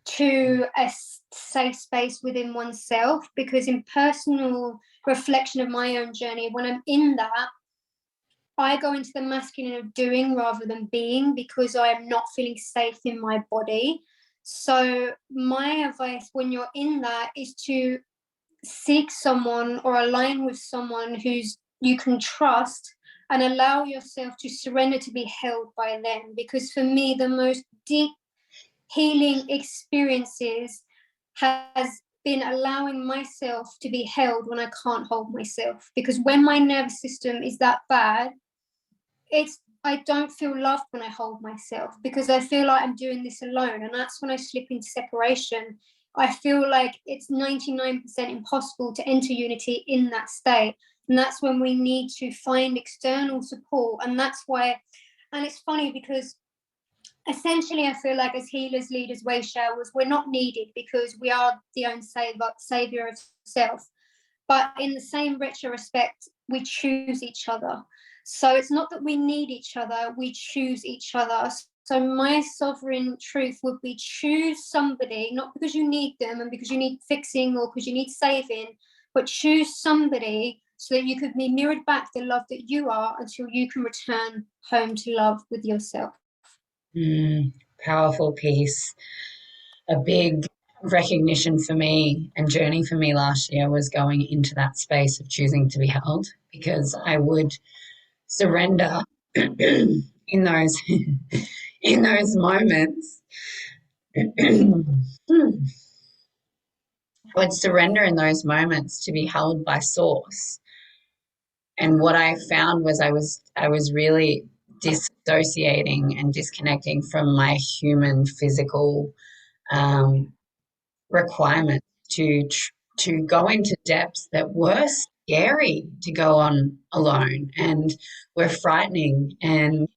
to a safe space within oneself. Because in personal reflection of my own journey, when I'm in that, I go into the masculine of doing rather than being, because I am not feeling safe in my body. So my advice when you're in that is to seek someone or align with someone who's you can trust, and allow yourself to surrender to be held by them. Because for me, the most deep healing experiences has been allowing myself to be held when I can't hold myself. Because when my nervous system is that bad, I don't feel loved when I hold myself, because I feel like I'm doing this alone, and that's when I slip into separation. I feel like it's 99% impossible to enter unity in that state, and that's when we need to find external support. And that's why, and it's funny because essentially I feel like as healers, leaders, way showers, we're not needed because we are the own savior of self. But in the same richer respect, we choose each other. So it's not that we need each other, we choose each other. So my sovereign truth would be, choose somebody, not because you need them and because you need fixing or because you need saving, but choose somebody so that you could be mirrored back the love that you are, until you can return home to love with yourself. Powerful piece. A big recognition for me and journey for me last year was going into that space of choosing to be held, because I would surrender in those in those moments. I would surrender in those moments to be held by source. And what I found was I was really dissociating and disconnecting from my human physical um, requirements to go into depths that were scary to go on alone and were frightening. And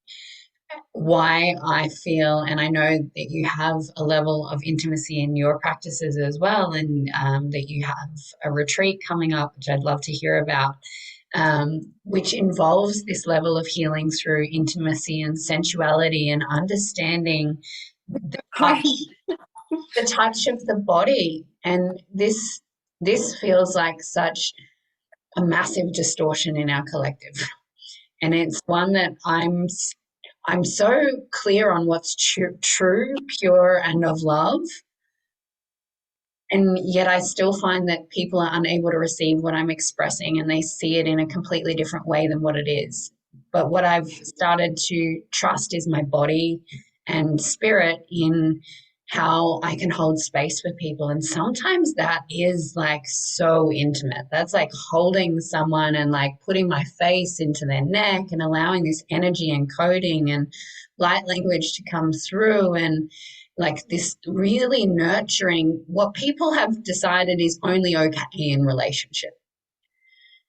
why I feel, and I know that you have a level of intimacy in your practices as well, and that you have a retreat coming up, which I'd love to hear about, which involves this level of healing through intimacy and sensuality and understanding the touch, the touch of the body. And this feels like such a massive distortion in our collective. And it's one that I'm so clear on what's true, pure, and of love. And yet I still find that people are unable to receive what I'm expressing and they see it in a completely different way than what it is. But what I've started to trust is my body and spirit in how I can hold space with people. And sometimes that is like so intimate. That's like holding someone and like putting my face into their neck and allowing this energy and coding and light language to come through, and like this really nurturing what people have decided is only okay in relationship,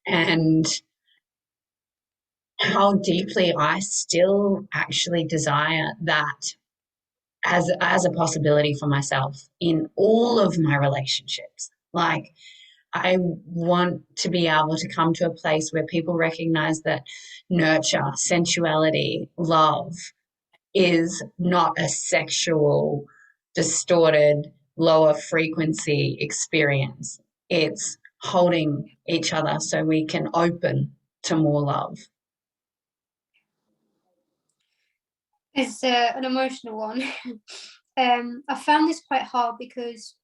and how deeply I still actually desire that as a possibility for myself in all of my relationships. Like, I want to be able to come to a place where people recognize that nurture, sensuality, love is not a sexual, distorted, lower frequency experience. It's holding each other so we can open to more love. It's an emotional one. I found this quite hard because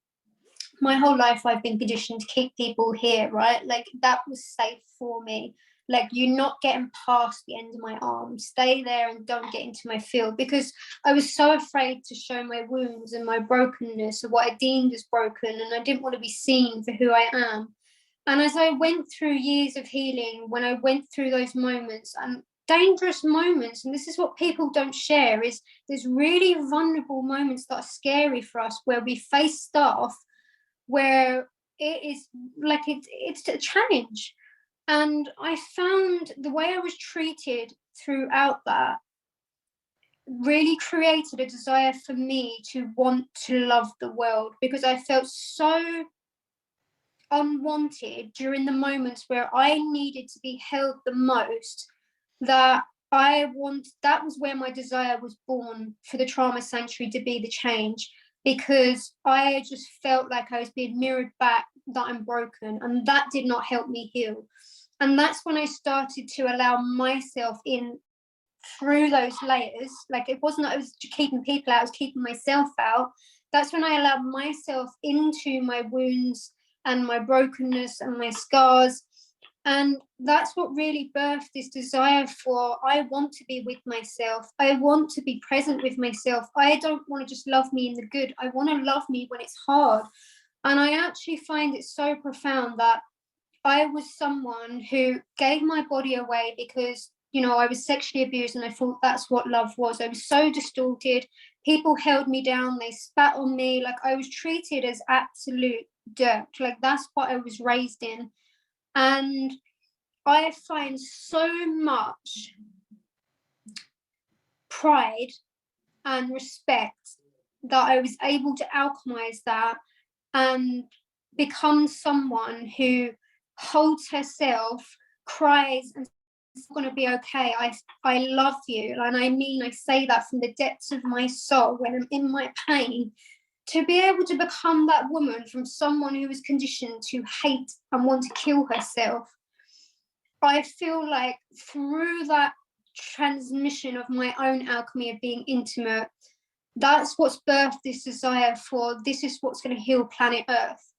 my whole life I've been conditioned to keep people here, right? Like that was safe for me. Like you're not getting past the end of my arm. Stay there and don't get into my field, because I was so afraid to show my wounds and my brokenness of what I deemed as broken, and I didn't want to be seen for who I am. And as I went through years of healing, when I went through those moments and dangerous moments, and this is what people don't share, is there's really vulnerable moments that are scary for us, where we face stuff where it is like it's a challenge. And I found the way I was treated throughout that really created a desire for me to want to love the world, because I felt so unwanted during the moments where I needed to be held the most, that that was where my desire was born for the trauma sanctuary to be the change, because I just felt like I was being mirrored back that I'm broken, and that did not help me heal. And that's when I started to allow myself in through those layers. Like it wasn't that I was keeping people out, I was keeping myself out. That's when I allowed myself into my wounds and my brokenness and my scars. And that's what really birthed this desire for, I want to be with myself. I want to be present with myself. I don't want to just love me in the good. I want to love me when it's hard. And I actually find it so profound that I was someone who gave my body away because, you know, I was sexually abused and I thought that's what love was. I was so distorted. People held me down. They spat on me. Like I was treated as absolute dirt. Like that's what I was raised in. And I find so much pride and respect that I was able to alchemize that and become someone who holds herself, cries, and it's going to be okay. I love you. And I mean, I say that from the depths of my soul when I'm in my pain. To be able to become that woman from someone who was conditioned to hate and want to kill herself, I feel like through that transmission of my own alchemy of being intimate, that's what's birthed this desire for, this is what's going to heal planet Earth.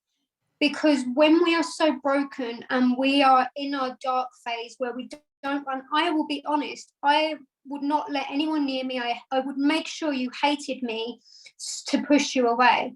Because when we are so broken and we are in our dark phase where we don't run, I will be honest, I would not let anyone near me. I would make sure you hated me to push you away.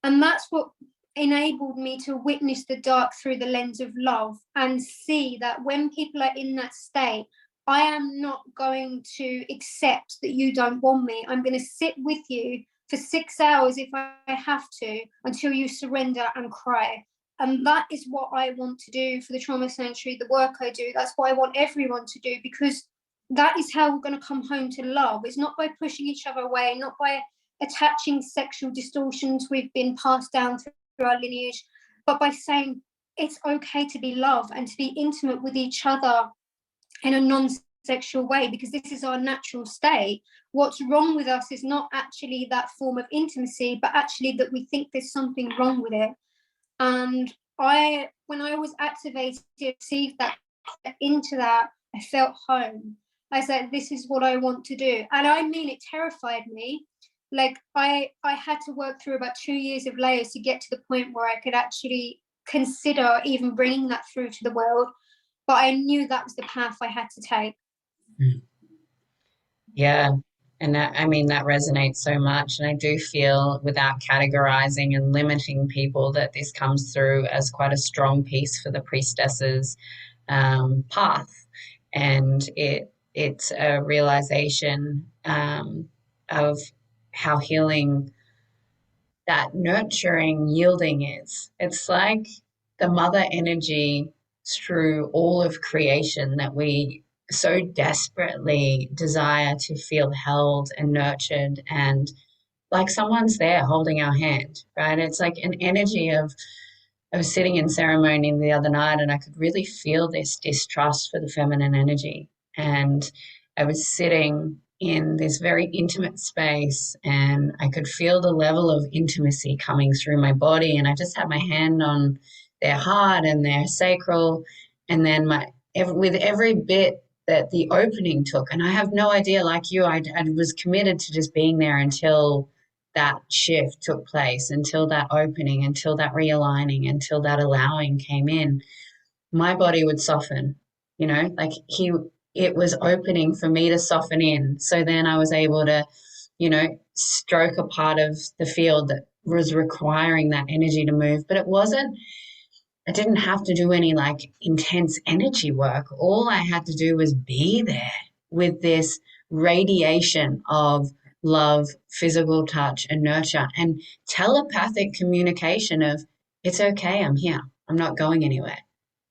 And that's what enabled me to witness the dark through the lens of love and see that when people are in that state, I am not going to accept that you don't want me. I'm going to sit with you for 6 hours if I have to, until you surrender and cry. And that is what I want to do for the Trauma Sanctuary, the work I do. That's what I want everyone to do, because that is how we're going to come home to love. It's not by pushing each other away, not by attaching sexual distortions we've been passed down through our lineage, but by saying it's okay to be loved and to be intimate with each other in a non-sexual way, because this is our natural state. What's wrong with us is not actually that form of intimacy, but actually that we think there's something wrong with it. And when I was activated, received that into that, I felt home. I said, this is what I want to do. And I mean, it terrified me, Like I had to work through about 2 years of layers to get to the point where I could actually consider even bringing that through to the world. But I knew that was the path I had to take. Yeah. And that, I mean, that resonates so much. And I do feel, without categorizing and limiting people, that this comes through as quite a strong piece for the priestess's path. And it's a realization of how healing that nurturing yielding is. It's like the mother energy through all of creation that we so desperately desire to feel held and nurtured, and like someone's there holding our hand, right? It's like an energy of I was sitting in ceremony the other night and I could really feel this distrust for the feminine energy. And I was sitting in this very intimate space and I could feel the level of intimacy coming through my body. And I just had my hand on their heart and their sacral. And then with every bit that the opening took, and I have no idea, like you, I was committed to just being there until that shift took place, until that opening, until that realigning, until that allowing came in. My body would soften, like it was opening for me to soften in. So then I was able to, stroke a part of the field that was requiring that energy to move. But I didn't have to do any like intense energy work. All I had to do was be there with this radiation of love, physical touch, and nurture, and telepathic communication of, it's okay, I'm here, I'm not going anywhere.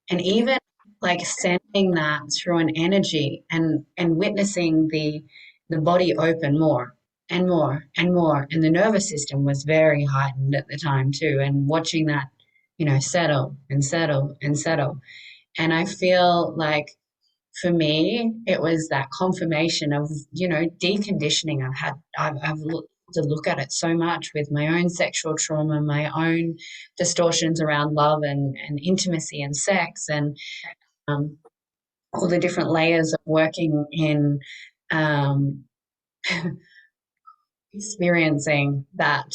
And even like sending that through an energy and witnessing the body open more and more and more. And the nervous system was very heightened at the time too. And watching that, settle and settle and settle. And I feel like for me, it was that confirmation of, deconditioning. I've looked to look at it so much with my own sexual trauma, my own distortions around love and intimacy and sex, and um, all the different layers of working in um, experiencing that,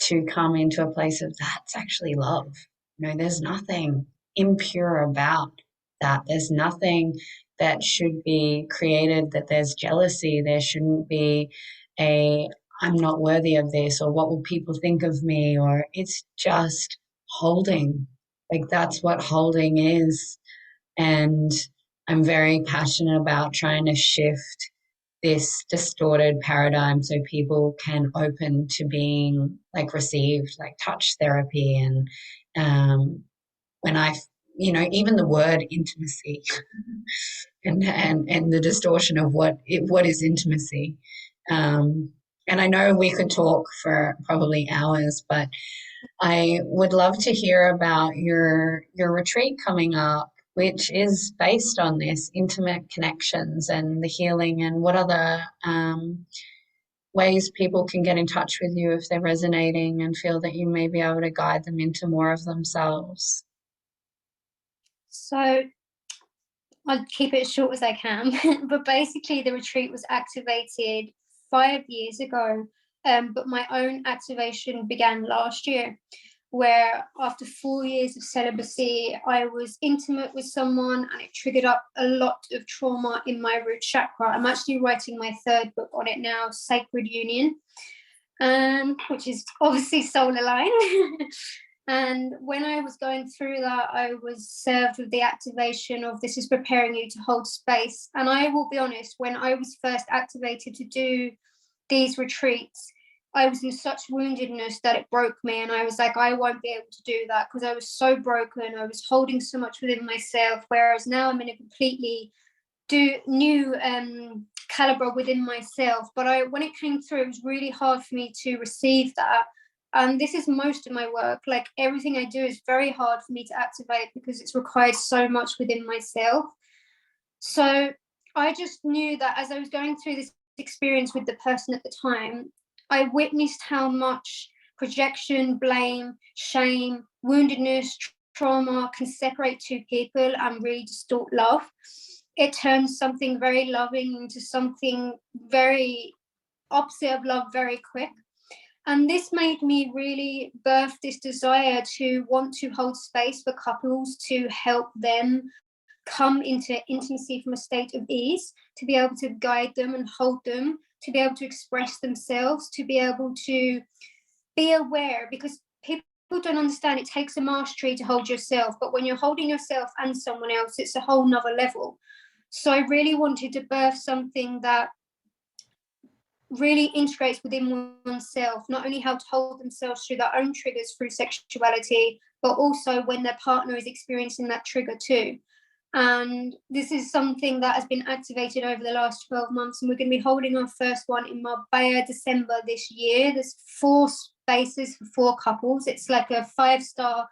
to come into a place of that's actually love. There's nothing impure about that. There's nothing that should be created, that there's jealousy. There shouldn't be I'm not worthy of this, or what will people think of me, or it's just holding. Like that's what holding is. And I'm very passionate about trying to shift this distorted paradigm so people can open to being like received, like touch therapy. And when even the word intimacy and the distortion of what is intimacy. And I know we could talk for probably hours, but I would love to hear about your retreat coming up, which is based on this intimate connections and the healing, and what other ways people can get in touch with you if they're resonating and feel that you may be able to guide them into more of themselves. So I'll keep it as short as I can. But basically, the retreat was activated 5 years ago, but my own activation began last year, where after 4 years of celibacy, I was intimate with someone and it triggered up a lot of trauma in my root chakra. I'm actually writing my 3rd book on it now, Sacred Union, which is obviously soul aligned. And when I was going through that, I was served with the activation of, this is preparing you to hold space. And I will be honest, when I was first activated to do these retreats, I was in such woundedness that it broke me. And I was like, I won't be able to do that, because I was so broken. I was holding so much within myself, whereas now I'm in a completely new caliber within myself. But when it came through, it was really hard for me to receive that. And this is most of my work. Like everything I do is very hard for me to activate because it's required so much within myself. So I just knew that as I was going through this experience with the person at the time, I witnessed how much projection, blame, shame, woundedness, trauma can separate two people and really distort love. It turns something very loving into something very opposite of love very quick. And this made me really birth this desire to want to hold space for couples to help them come into intimacy from a state of ease, to be able to guide them and hold them, to be able to express themselves, to be able to be aware, because people don't understand it takes a mastery to hold yourself, but when you're holding yourself and someone else, it's a whole nother level. So I really wanted to birth something that really integrates within oneself, not only how to hold themselves through their own triggers through sexuality, but also when their partner is experiencing that trigger too. And this is something that has been activated over the last 12 months, and we're going to be holding our first one in Marbella, December this year. There's 4 spaces for 4 couples. It's like a 5-star.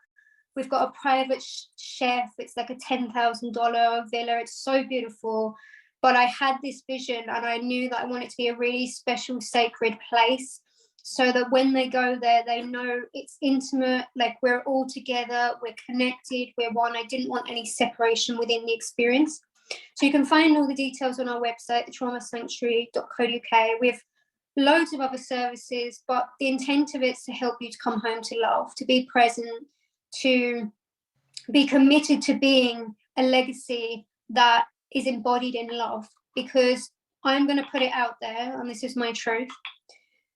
We've got a private chef. It's like a $10,000 villa. It's so beautiful. But I had this vision, and I knew that I wanted it to be a really special, sacred place, so that when they go there, they know it's intimate, like we're all together, we're connected, we're one. I didn't want any separation within the experience. So you can find all the details on our website, thetraumasanctuary.co.uk. We have loads of other services, but the intent of it is to help you to come home to love, to be present, to be committed to being a legacy that is embodied in love. Because I'm going to put it out there, and this is my truth.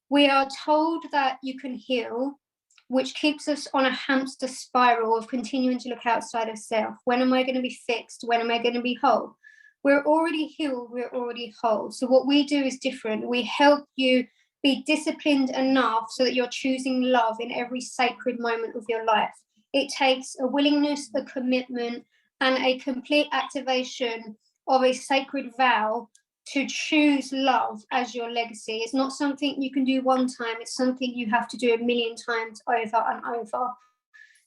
We are told that you can heal, which keeps us on a hamster spiral of continuing to look outside of self. When am I going to be fixed? When am I going to be whole? We're already healed, we're already whole. So what we do is different. We help you be disciplined enough so that you're choosing love in every sacred moment of your life. It takes a willingness, a commitment, and a complete activation of a sacred vow to choose love as your legacy. It's not something you can do one time. It's something you have to do a million times over and over.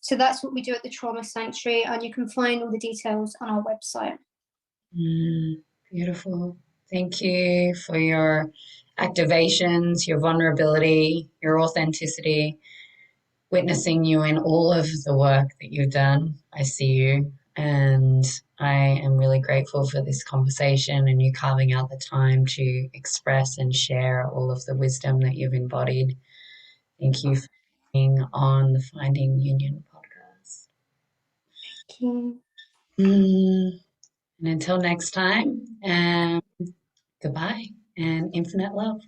So that's what we do at the Trauma Sanctuary, and you can find all the details on our website. Beautiful. Thank you for your activations, your vulnerability, your authenticity, witnessing you in all of the work that you've done. I see you, and I am really grateful for this conversation and you carving out the time to express and share all of the wisdom that you've embodied. Thank you for being on the Finding Union podcast. Thank you. And until next time, goodbye and infinite love.